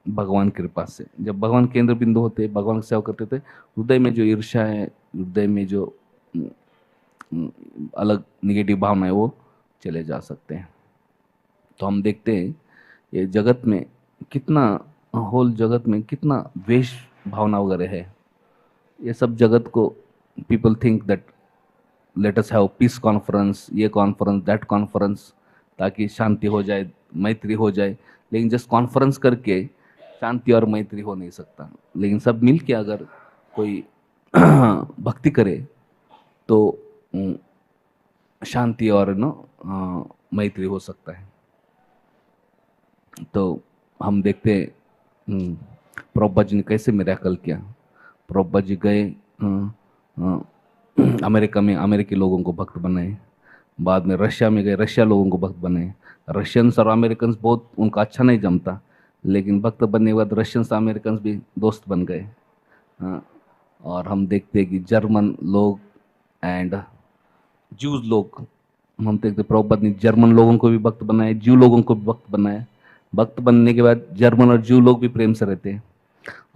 भगवान की कृपा से। जब भगवान केंद्र बिंदु होते, भगवान की सेवा करते थे, हृदय में जो ईर्ष्या है, हृदय में जो अलग निगेटिव भावना है, वो चले जा सकते हैं। तो हम देखते हैं ये जगत में कितना, होल जगत में कितना द्वेष भावना वगैरह है। ये सब जगत को people think that let us have piece conference, ये कॉन्फ्रेंस, दैट कॉन्फ्रेंस, ताकि शांति हो जाए, मैत्री हो जाए। लेकिन जस्ट कॉन्फ्रेंस करके शांति और मैत्री हो नहीं सकता। लेकिन सब मिल के अगर कोई भक्ति करे तो शांति और मैत्री हो सकता है। तो हम देखते हैं प्रभुपाद जी ने कैसे मिरेकल किया। प्रभुपाद जी गए अमेरिका में, अमेरिकी लोगों को भक्त बनाए, बाद में रशिया में गए, रशिया लोगों को भक्त बनाए। रशियंस और अमेरिकन्स बहुत उनका अच्छा नहीं जमता, लेकिन भक्त बनने के बाद रशियंस अमेरिकन्स भी दोस्त बन गए। और हम देखते हैं कि जर्मन लोग एंड जूज लोग, हम देखते प्रभुपाद ने जर्मन लोगों को भी भक्त बनाए, जू लोगों को भी भक्त बनाए। भक्त बनने के बाद जर्मन और जू लोग भी प्रेम से रहते हैं।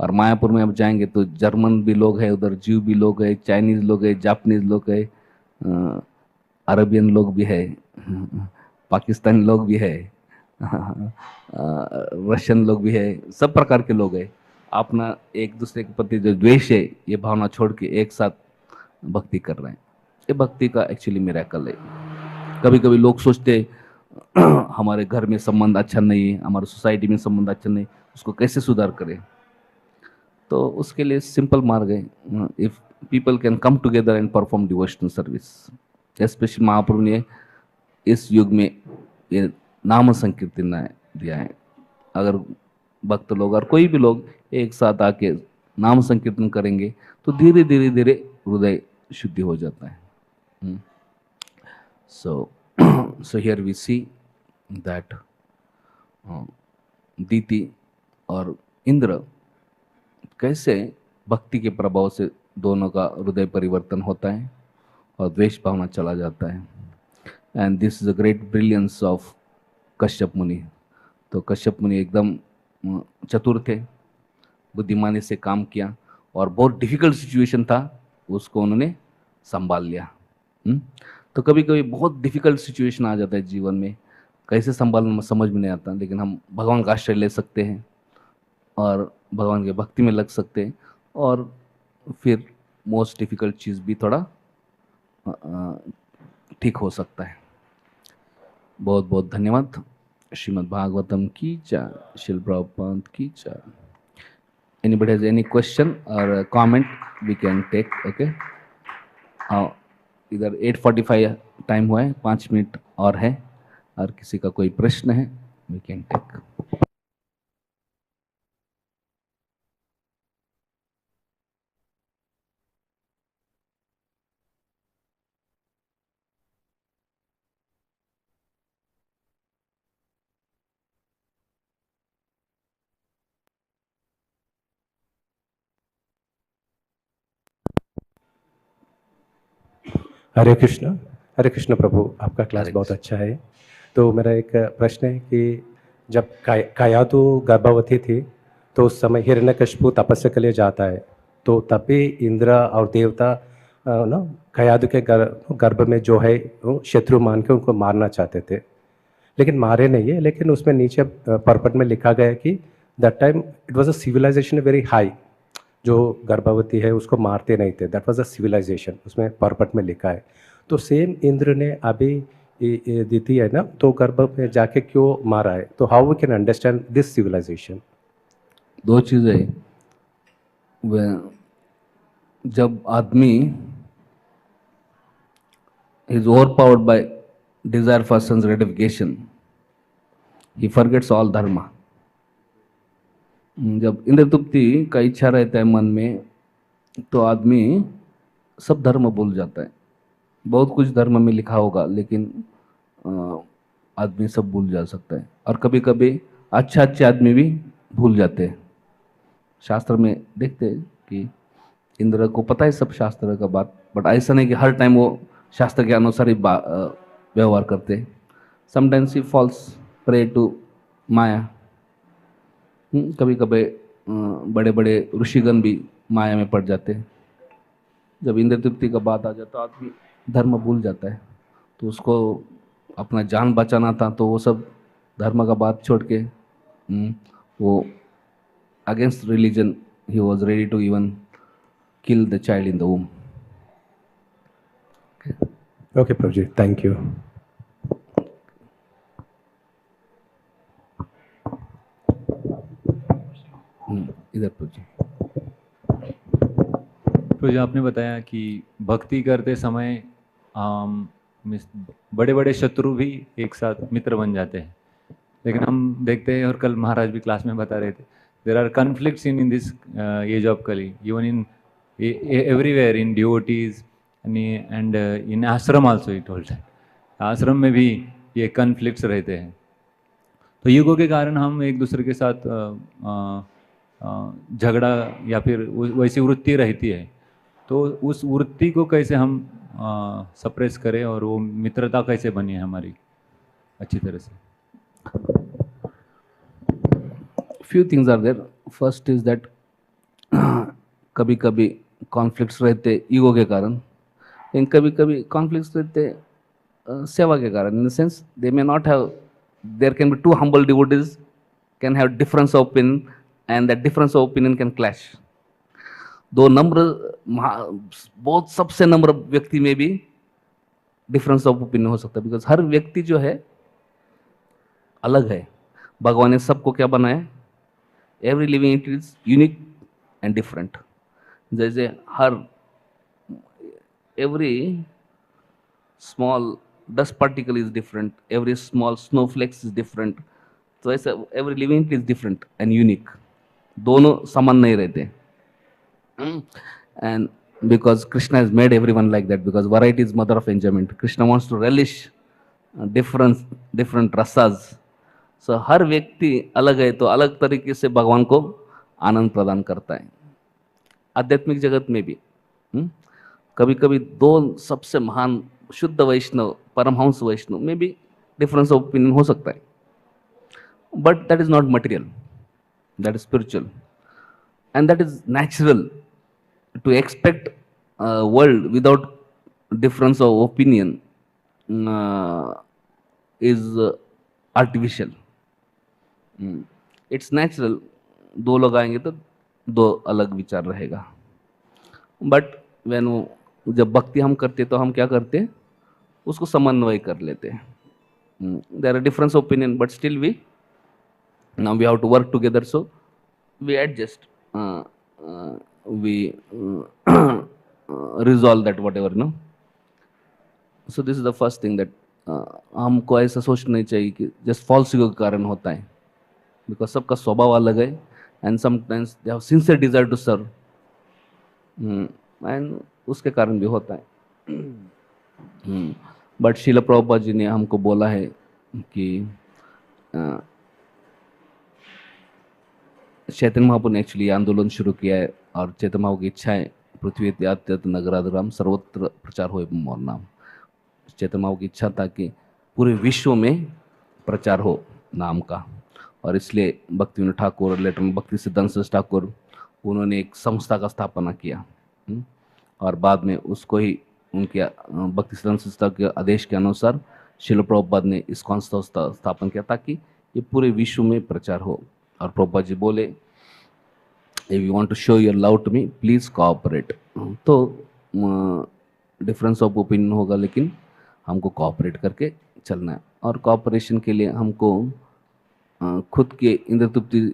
और मायापुर में अब जाएंगे तो जर्मन भी लोग हैं, उधर जू भी लोग हैं, चाइनीज़ लोग हैं, जापानीज़ लोग हैं, अरबियन लोग भी है, पाकिस्तानी लोग भी है, रशियन लोग भी है, सब प्रकार के लोग हैं। अपना एक दूसरे के प्रति जो द्वेष है, ये भावना छोड़ के एक साथ भक्ति कर रहे हैं। ये भक्ति का एक्चुअली मिरेकल है। कभी कभी लोग सोचते हमारे घर में संबंध अच्छा नहीं है, हमारे सोसाइटी में संबंध अच्छा नहीं, उसको कैसे सुधार करें। तो उसके लिए सिंपल मार्ग है, if people can come together and perform devotional service. Specially Mahaprabhu ने इस युग में ये नाम संकीर्तन दिया है। अगर भक्त लोग और कोई भी लोग एक साथ आके नाम संकीर्तन करेंगे तो धीरे धीरे धीरे हृदय शुद्धि हो जाता है। So here we see that दीति और इंद्र कैसे भक्ति के प्रभाव से दोनों का हृदय परिवर्तन होता है और द्वेष भावना चला जाता है। And this is a great brilliance of Kashyap मुनि। तो कश्यप मुनि एकदम चतुर थे, बुद्धिमानी से काम किया, और बहुत डिफिकल्ट सिचुएशन था, उसको उन्होंने संभाल लिया। तो कभी कभी बहुत डिफिकल्ट सिचुएशन आ जाता है जीवन में, कैसे संभालना समझ में नहीं आता, लेकिन हम भगवान का आश्रय ले सकते हैं और भगवान के भक्ति में लग सकते हैं, और फिर मोस्ट डिफिकल्ट चीज़ भी थोड़ा ठीक हो सकता है। बहुत बहुत धन्यवाद। श्रीमद् भागवतम की जय, श्रील प्रभुपाद की जय। Anybody has any question or a comment, we can take, okay? इधर 8:45 टाइम हुआ है, 5 मिनट और है, और किसी का कोई प्रश्न है we can take. हरे कृष्ण प्रभु, आपका क्लास बहुत अच्छा है। तो मेरा एक प्रश्न है कि जब कायादु गर्भवती थी तो उस समय हिरण्यकशिपु तपस्या के लिए जाता है, तो तब भी इंद्र और देवता ना कायादु के गर्भ में जो है वो शत्रु मान के उनको मारना चाहते थे, लेकिन मारे नहीं है। लेकिन उसमें नीचे परपट में लिखा गया कि that time it was a civilisation very high, जो गर्भवती है उसको मारते नहीं थे, दैट वाज अ सिविलाइजेशन, उसमें पर्पट में लिखा है। तो सेम इंद्र ने अभी ये दीति है ना, तो गर्भ में जाके क्यों मारा है? तो how we can understand this civilisation? दो चीज़ें, वह जब आदमी is overpowered by desire for sense gratification, he forgets all dharma. जब इंद्र तृप्ति का इच्छा रहता है मन में, तो आदमी सब धर्म भूल जाता है। बहुत कुछ धर्म में लिखा होगा, लेकिन आदमी सब भूल जा सकता है। और कभी कभी अच्छे अच्छे आदमी भी भूल जाते हैं। शास्त्र में देखते हैं कि इंद्र को पता है सब शास्त्र का बात, बट ऐसा नहीं कि हर टाइम वो शास्त्र के अनुसार ही व्यवहार करते। समटाइम्स ही फॉल्स प्रे टू माया। कभी कभी बड़े बड़े ऋषिगण भी माया में पड़ जाते हैं। जब इंद्र तृप्ति का बात आ जाता तो आदमी धर्म भूल जाता है। तो उसको अपना जान बचाना था, तो वो सब धर्म का बात छोड़ के वो against religion he was ready to even kill the child in the womb. Okay, Prabhuji, thank you. इधर प्रभुजी। प्रभुजी, आपने बताया कि भक्ति करते समय बड़े बड़े शत्रु भी एक साथ मित्र बन जाते हैं, लेकिन हम देखते हैं, और कल महाराज भी क्लास में बता रहे थे, there are conflicts in this age of Kali, even in everywhere in devotees and in ashram also he told. आश्रम में भी ये कन्फ्लिक्ट्स रहते हैं। तो युगों के कारण हम एक दूसरे के साथ झगड़ा या फिर वैसी वृत्ति रहती है, तो उस वृत्ति को कैसे हम सप्रेस करें और वो मित्रता कैसे बनी है हमारी अच्छी तरह से? Few things are there. First is that कभी कभी कॉन्फ्लिक्ट्स रहते ईगो के कारण, लेकिन कभी कभी कॉन्फ्लिक्ट्स रहते सेवा के कारण। In the sense they may not have, there can be two humble devotees can have difference of opinion, and that difference of opinion can clash. दो नम्र, बहुत सबसे नम्र व्यक्ति में भी डिफरेंस ऑफ ओपिनियन हो सकता है, बिकॉज हर व्यक्ति जो है अलग है। भगवान ने सबको क्या बनाया? Every living entity is unique and different. जैसे हर every small dust particle is different, every small snowflakes is different, तो ऐसा every living is different and unique. दोनों समान नहीं रहते। And because Krishna is made every one like that, because variety is mother of enjoyment. Krishna wants to relish different rasas. सो हर व्यक्ति अलग है, तो अलग तरीके से भगवान को आनंद प्रदान करता है। आध्यात्मिक जगत में भी कभी कभी दो सबसे महान शुद्ध वैष्णव, परमहंस वैष्णव में भी डिफरेंस ऑफ ओपिनियन हो सकता है, but that is not material, that is spiritual, and that is natural. To expect world without difference of opinion is artificial. It's natural. दो लोग आएंगे तो दो अलग विचार रहेगा, बट जब भक्ति हम करते तो हम क्या करते? उसको समन्वय कर लेते हैं। There are difference opinion, but still we now we have to work together, so we adjust, we resolve that whatever no. So this is the first thing that हमको ऐसा सोचना नहीं चाहिए कि जस्ट फॉल्स ईगो के कारण होता है, बिकॉज सबका स्वभाव अलग है, and sometimes they have sincere desire to serve, and उसके कारण भी होता है। बट श्रील प्रभुपाद जी ने हमको बोला है कि चैतन्य महाप्रभु ने एक्चुअली आंदोलन शुरू किया है, और चैतन्य महाप्रभु की इच्छा है पृथ्वी त्यात्यत नगराधराम सर्वत्र प्रचार हो मोर नाम। चैतन्य महाप्रभु की इच्छा था कि पूरे विश्व में प्रचार हो नाम का, और इसलिए भक्तिविनोद ठाकुर, लेटर में भक्ति सिद्धांत सरस्वती ठाकुर, उन्होंने एक संस्था का स्थापना किया, और बाद में उसको ही उनके भक्ति सिद्धांत सरस्वती के आदेश के अनुसार श्रील प्रभुपाद ने इस संस्था स्थापन किया ताकि ये पूरे विश्व में प्रचार हो। और प्रभुपाद जी बोले if you want to show your love to me please cooperate. तो डिफरेंस ऑफ ओपिनियन होगा, लेकिन हमको कोऑपरेट करके चलना है। और कोऑपरेशन के लिए हमको खुद के इंद्र तृप्ति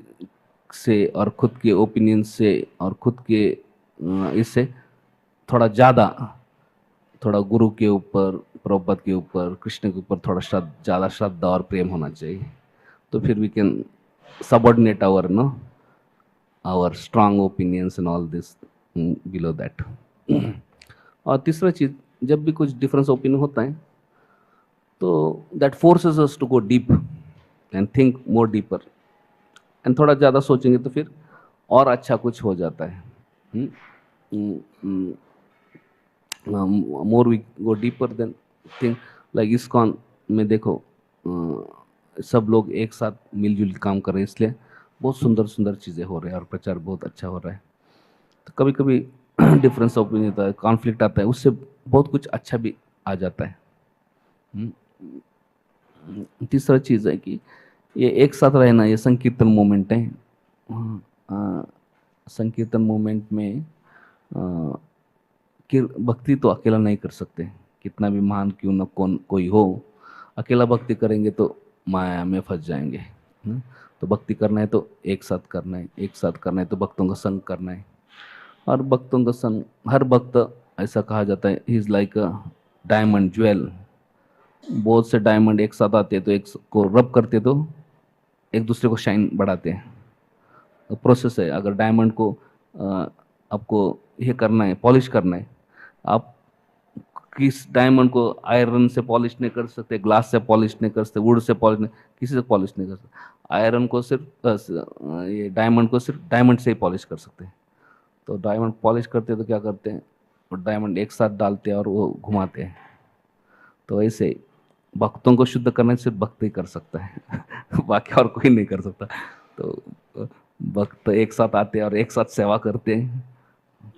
से और खुद के ओपिनियन से और खुद के इससे थोड़ा ज़्यादा, थोड़ा गुरु के ऊपर, प्रभुपाद के ऊपर, कृष्ण के ऊपर थोड़ा ज़्यादा श्रद्धा और प्रेम होना चाहिए। तो फिर we can subordinate our strong opinions and all this below that. और तीसरा चीज़, जब भी कुछ डिफरेंस ओपिनियन होता है तो that forces us to go deep and think more deeper, and थोड़ा ज़्यादा सोचेंगे तो फिर और अच्छा कुछ हो जाता है। More we go deeper then think, like ISKCON में देखो सब लोग एक साथ मिलजुल के काम कर रहे हैं, इसलिए बहुत सुंदर सुंदर चीज़ें हो रही हैं और प्रचार बहुत अच्छा हो रहा है। तो कभी कभी डिफरेंस ओपिनियन आता है, कॉन्फ्लिक्ट आता है, उससे बहुत कुछ अच्छा भी आ जाता है। तीसरा चीज़ है कि ये एक साथ रहना, ये संकीर्तन मोमेंट है। संकीर्तन मोमेंट में कि भक्ति तो अकेला नहीं कर सकते, कितना भी महान क्यों न कोई हो, अकेला भक्ति करेंगे तो माया में फंस जाएंगे। तो भक्ति करना है तो एक साथ करना है, एक साथ करना है तो भक्तों का संग करना है। और भक्तों का संग, हर भक्त ऐसा कहा जाता है he is like a diamond jewel. बहुत से डायमंड एक साथ आते हैं तो एक को रब करते तो एक दूसरे को शाइन बढ़ाते हैं। तो प्रोसेस है, अगर डायमंड को आपको ये करना है, पॉलिश करना है, आप किस डायमंड को आयरन से पॉलिश नहीं कर सकते, ग्लास से पॉलिश नहीं कर सकते, वुड से पॉलिश नहीं, किसी से पॉलिश नहीं कर सकते। आयरन को सिर्फ ये डायमंड को सिर्फ डायमंड से ही पॉलिश कर सकते हैं। तो डायमंड पॉलिश करते हैं तो क्या करते हैं, और डायमंड एक साथ डालते हैं और वो घुमाते हैं। तो ऐसे भक्तों को शुद्ध करना सिर्फ भक्त ही कर सकता है बाकी और कोई नहीं कर सकता। तो भक्त एक साथ आते हैं और एक साथ सेवा करते हैं,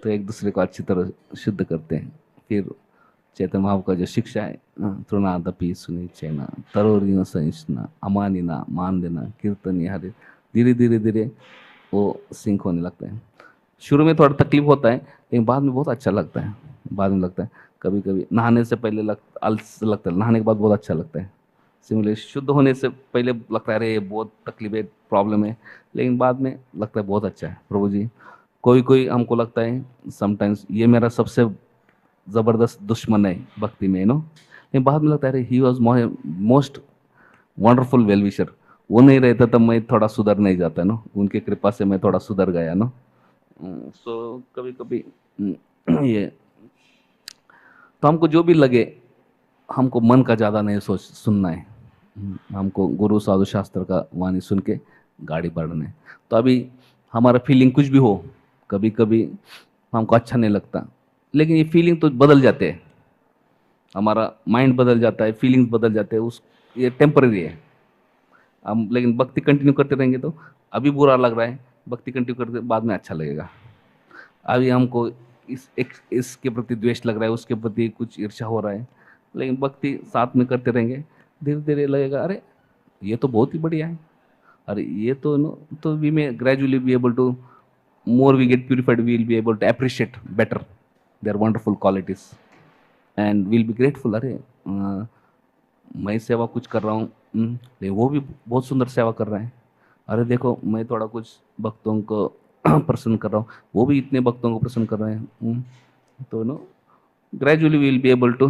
तो एक दूसरे को अच्छी तरह शुद्ध करते हैं। फिर चैतन्य महाप्रभु का जो शिक्षा है, तृणादपि सुनिचैना तरोरिन सहिष्णुना अमानिना मान देना कीर्तन हरे, धीरे धीरे धीरे वो सिंक होने लगता है। शुरू में थोड़ा तकलीफ होता है, लेकिन बाद में बहुत अच्छा लगता है। बाद में लगता है, कभी कभी नहाने से पहले आलस लगता है, नहाने के बाद बहुत अच्छा लगता है। सिमिलरली शुद्ध होने से पहले लगता है अरे ये बहुत तकलीफ है, प्रॉब्लम है, लेकिन बाद में लगता है बहुत अच्छा है प्रभु जी। कोई कोई हमको लगता है समटाइम्स ये मेरा सबसे ज़बरदस्त दुश्मन है भक्ति में, लेकिन बाद में लगता है अरे he was most wonderful well-wisher. वो नहीं रहता तो मैं थोड़ा सुधर नहीं जाता उनकी कृपा से मैं थोड़ा सुधर गया सो कभी कभी ये तो हमको जो भी लगे, हमको मन का ज़्यादा नहीं सुनना है। हमको गुरु साधु शास्त्र का वाणी सुन के गाड़ी बढ़ना है। तो अभी हमारा फीलिंग कुछ भी हो, कभी कभी हमको अच्छा नहीं लगता, लेकिन ये फीलिंग तो बदल जाते हैं, हमारा माइंड बदल जाता है, फीलिंग्स बदल जाते हैं, ये टेम्पररी है। हम लेकिन भक्ति कंटिन्यू करते रहेंगे तो अभी बुरा लग रहा है, भक्ति कंटिन्यू करते बाद में अच्छा लगेगा। अभी हमको इसके प्रति द्वेष लग रहा है, उसके प्रति कुछ ईर्ष्या हो रहा है, लेकिन भक्ति साथ में करते रहेंगे, धीरे धीरे लगेगा अरे ये तो बहुत ही बढ़िया है, अरे ये तो we may gradually be able to, more we get purified, we will be able to appreciate better their wonderful qualities and will be grateful. अरे मैं सेवा कुछ कर रहा हूँ, लेकिन वो भी बहुत सुंदर सेवा कर रहे हैं। अरे देखो मैं थोड़ा कुछ भक्तों को प्रसन्न कर रहा हूँ, वो भी इतने भक्तों को प्रसन्न कर रहे हैं। तो gradually we will be able to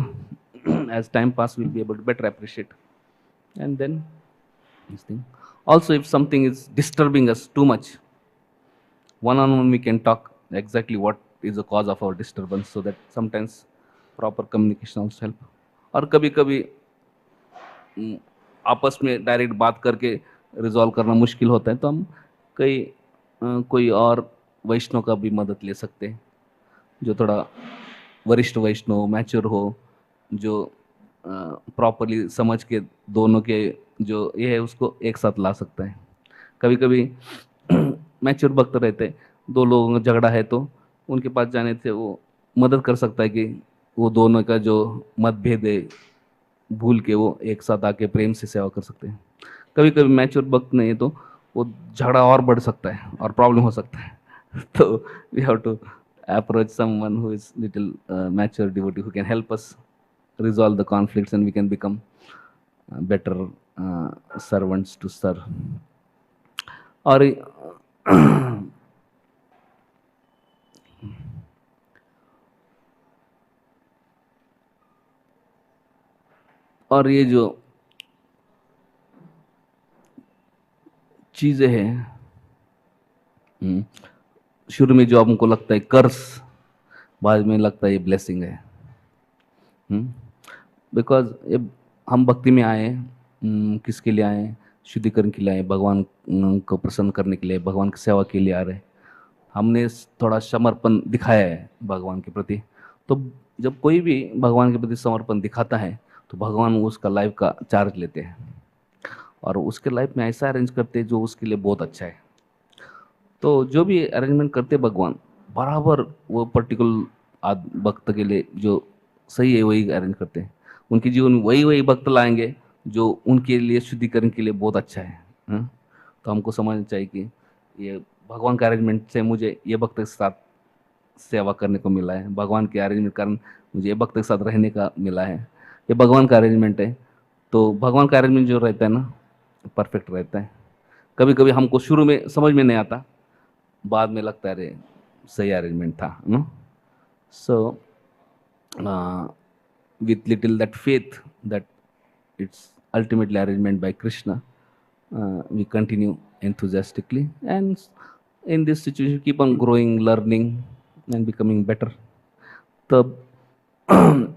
as time pass we will be able to better appreciate, and then this thing also, if something is disturbing us too much, one on one we can talk exactly what is the cause of our disturbance, so that sometimes proper communication also help. और कभी कभी आपस में direct बात करके resolve करना मुश्किल होता है, तो हम कोई और वैष्णव का भी मदद ले सकते हैं, जो थोड़ा वरिष्ठ वैष्णव मैच्योर हो, जो प्रॉपरली समझ के दोनों के जो ये है उसको एक साथ ला सकता है। कभी कभी मैच्योर भक्त रहते, दो लोगों का झगड़ा है तो उनके पास जाने से वो मदद कर सकता है कि वो दोनों का जो मतभेद है भूल के वो एक साथ आके प्रेम से सेवा कर सकते हैं। कभी कभी मैच्योर भक्त नहीं है तो वो झगड़ा और बढ़ सकता है और प्रॉब्लम हो सकता है So we have to approach someone who is little mature devotee who can help us resolve the conflicts, and we can become better servants to serve. और और ये जो चीजें हैं, शुरू में जो हमको लगता है कर्स, बाद में लगता है ये ब्लेसिंग है। बिकॉज ये हम भक्ति में आए, किसके लिए आए? शुद्धिकरण के लिए आए, भगवान को प्रसन्न करने के लिए, भगवान की सेवा के लिए आ रहे। हमने थोड़ा समर्पण दिखाया है भगवान के प्रति। तो जब कोई भी भगवान के प्रति समर्पण दिखाता है तो भगवान उसका लाइफ का चार्ज लेते हैं और उसके लाइफ में ऐसा अरेंज करते हैं जो उसके लिए बहुत अच्छा है। तो जो भी अरेंजमेंट करते भगवान, बराबर वो पर्टिकुलर भक्त के लिए जो सही है वही अरेंज करते हैं। उनके जीवन में वही भक्त लाएंगे जो उनके लिए शुद्धिकरण के लिए बहुत अच्छा है। तो हमको समझना चाहिए कि ये भगवान के अरेंजमेंट से मुझे ये भक्त के साथ सेवा करने को मिला है, भगवान के अरेंजमेंट के कारण मुझे ये भक्त के साथ रहने का मिला है, ये भगवान का अरेंजमेंट है। तो भगवान का अरेंजमेंट जो रहता है ना, परफेक्ट रहता है। कभी कभी हमको शुरू में समझ में नहीं आता, बाद में लगता है अरे सही अरेंजमेंट था। सो with little that faith that it's ultimately arrangement by Krishna, we continue enthusiastically, and in this situation keep on growing, learning and becoming better. तब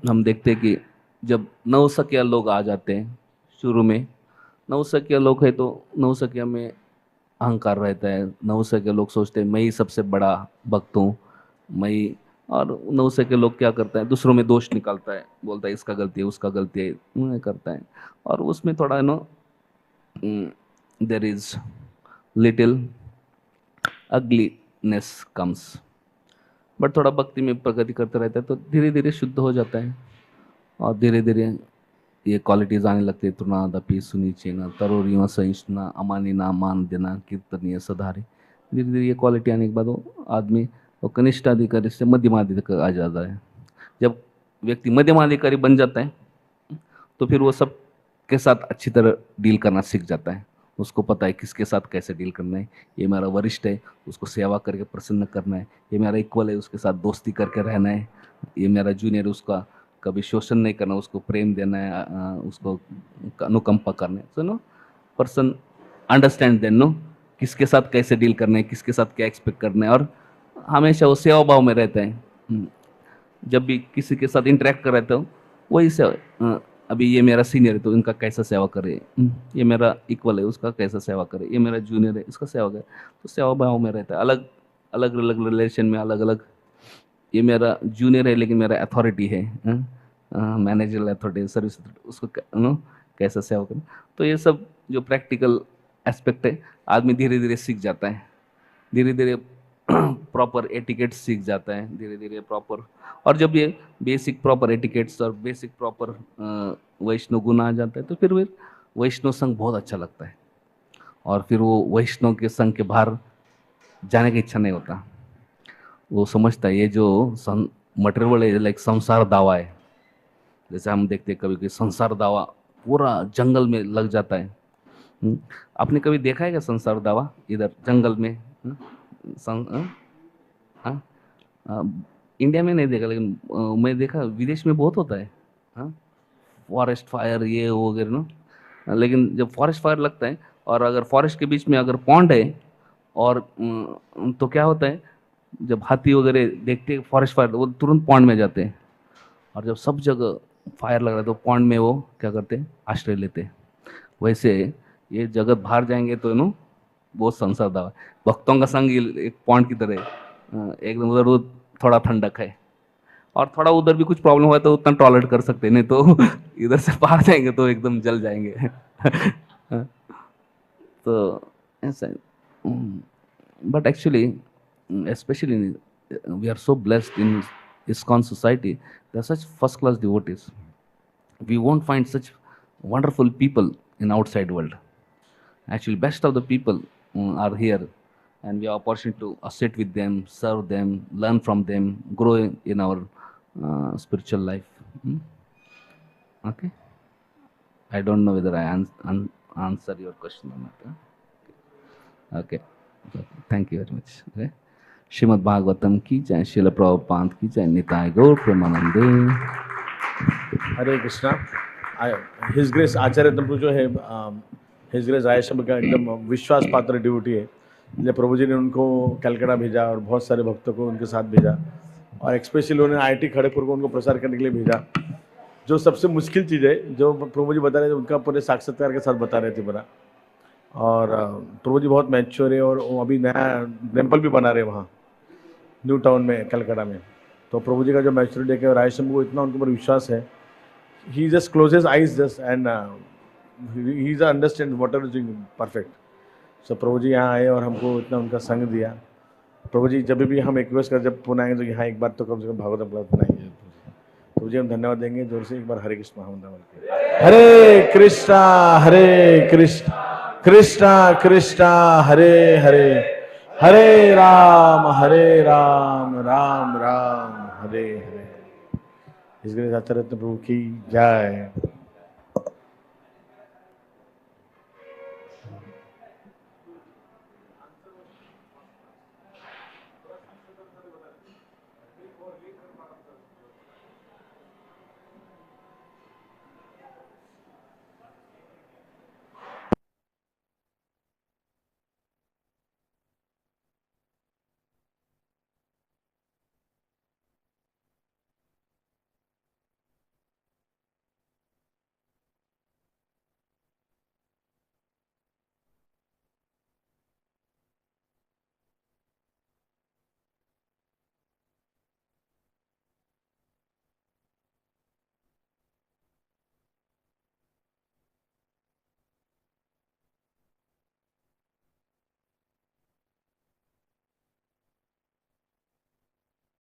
हम देखते हैं कि जब नवसखिया लोग आ जाते हैं, शुरू में नवसखिया लोग है तो नवसखिया में अहंकार रहता है। नवसखिया लोग सोचते हैं मैं ही सबसे बड़ा भक्त हूँ, मैं ही। और नवसखिया लोग क्या करता है, दूसरों में दोष निकालता है, बोलता है इसका गलती है, उसका गलती है, उन्हें करता है। और उसमें थोड़ा there is little ugliness comes. But थोड़ा भक्ति में प्रगति करते रहता है तो धीरे धीरे शुद्ध हो जाता है और धीरे धीरे ये क्वालिटीज आने लगती है। तृणादपि सुनिचेना तरोरियों सहिष्णुना अमानिना मान देना कीर्तनीय सधारे। धीरे धीरे ये क्वालिटी आने के बाद वो आदमी वो कनिष्ठाधिकारी से मध्यमाधिकारी आ जाता है। जब व्यक्ति मध्यमाधिकारी बन जाता है तो फिर वो सब के साथ अच्छी तरह डील करना सीख जाता है। उसको पता है किसके साथ कैसे डील करना है। ये मेरा वरिष्ठ है, उसको सेवा करके प्रसन्न करना है। ये मेरा इक्वल है, उसके साथ दोस्ती करके रहना है। ये मेरा जूनियर, उसका कभी शोषण नहीं करना, उसको प्रेम देना है, उसको अनुकंपा करना है। So no person understand then no किसके साथ कैसे डील करना है, किसके साथ क्या एक्सपेक्ट करना है, और हमेशा वो सेवा भाव में रहता है। जब भी किसी के साथ इंटरेक्ट कर रहता हूँ वही से अभी ये मेरा सीनियर है तो इनका कैसा सेवा करे, ये मेरा इक्वल है उसका कैसा सेवा करे, ये मेरा जूनियर है इसका सेवा करे। तो सेवा भाव में रहता है। अलग अलग अलग रिलेशन में अलग अलग, ये मेरा जूनियर है लेकिन मेरा अथॉरिटी है, मैनेजरल अथॉरिटी, सर्विस, उसको कैसा सेवा करें। तो ये सब जो प्रैक्टिकल एस्पेक्ट है आदमी धीरे धीरे सीख जाता है, धीरे धीरे प्रॉपर एटिकेट्स सीख जाता है, धीरे धीरे प्रॉपर। और जब ये बेसिक प्रॉपर एटिकेट्स और बेसिक प्रॉपर वैष्णव गुण आ जाता है तो फिर वैष्णव संघ बहुत अच्छा लगता है और फिर वो वैष्णव के संघ के बाहर जाने की इच्छा नहीं होता। वो समझता है ये जो मटेरियल है लाइक संसार दावा है। जैसे हम देखते हैं कभी कभी संसार दावा पूरा जंगल में लग जाता है। आपने कभी देखा है क्या संसार दावा इधर जंगल में? इंडिया में नहीं देखा, लेकिन मैं देखा विदेश में बहुत होता है। फॉरेस्ट फायर ये वगैरह ना। लेकिन जब फॉरेस्ट फायर लगता है और अगर फॉरेस्ट के बीच में अगर पॉन्ड है और तो क्या होता है, जब हाथी वगैरह देखते हैं फॉरेस्ट फायर वो तुरंत पॉन्ड में जाते हैं। और जब सब जगह फायर लग रहा है तो पॉन्ड में वो क्या करते हैं, आश्रय लेते हैं। वैसे ये जगत बाहर जाएंगे तो बहुत संसार दावा। भक्तों का संग एक पॉन्ड की तरह एकदम उधर थोड़ा ठंडक है और थोड़ा उधर भी कुछ प्रॉब्लम हुआ तो उतना टॉलरेट कर सकते हैं, नहीं तो इधर से बाहर जाएंगे तो एकदम जल जाएंगे। तो ऐसा but actually especially we are so blessed in ISKCON society. There are such first class devotees. We won't find such wonderful people in outside world. Actually best of the people are here and we have opportunity to sit with them, serve them, learn from them, grow in our spiritual life. Okay. I don't know whether I answer your question or not. Huh? Okay. Thank you very much. Okay. Shrimad Bhagavatam की जय, श्रील प्रभुपाद की जय, निताय गौर प्रेमानंदे। हरे Krishna. His grace आचार्य प्रभु जो है, his grace रायशंकर का एकदम विश्वास पात्र ड्यूटी है, इसलिए प्रभु जी ने उनको कलकत्ता भेजा और बहुत सारे भक्तों को उनके साथ भेजा, और स्पेशली उन्होंने IIT खड़गपुर को उनको प्रसार करने के लिए भेजा। जो सबसे मुश्किल चीज़ है जो प्रभु जी बता रहे थे, उनका पूरे साक्षात्कार के साथ बता रहे थे बड़ा। और प्रभु जी बहुत मैच्योर है, और वो अभी नया टेम्पल भी बना रहे हैं वहाँ न्यू टाउन में, कलकत्ता में। तो प्रभु जी का जो मैच्योरिटी है, रायशंकर को इतना उनके ऊपर विश्वास है, he just closes eyes just and he's understand whatever is doing perfect. So प्रभु जी यहाँ आए और हमको इतना उनका संग दिया। प्रभु जी जब भी हम रिक्वेस्ट कर, जब पुनः आएंगे तो यहाँ एक बार तो कम से कम भागवत क्लास बनाएंगे। प्रभु जी हम धन्यवाद देंगे जोर से, एक बार हरे कृष्ण महामंत्र। हरे कृष्णा कृष्णा कृष्णा हरे हरे, हरे राम राम राम हरे हरे। इस आचार्य प्रभु की जय।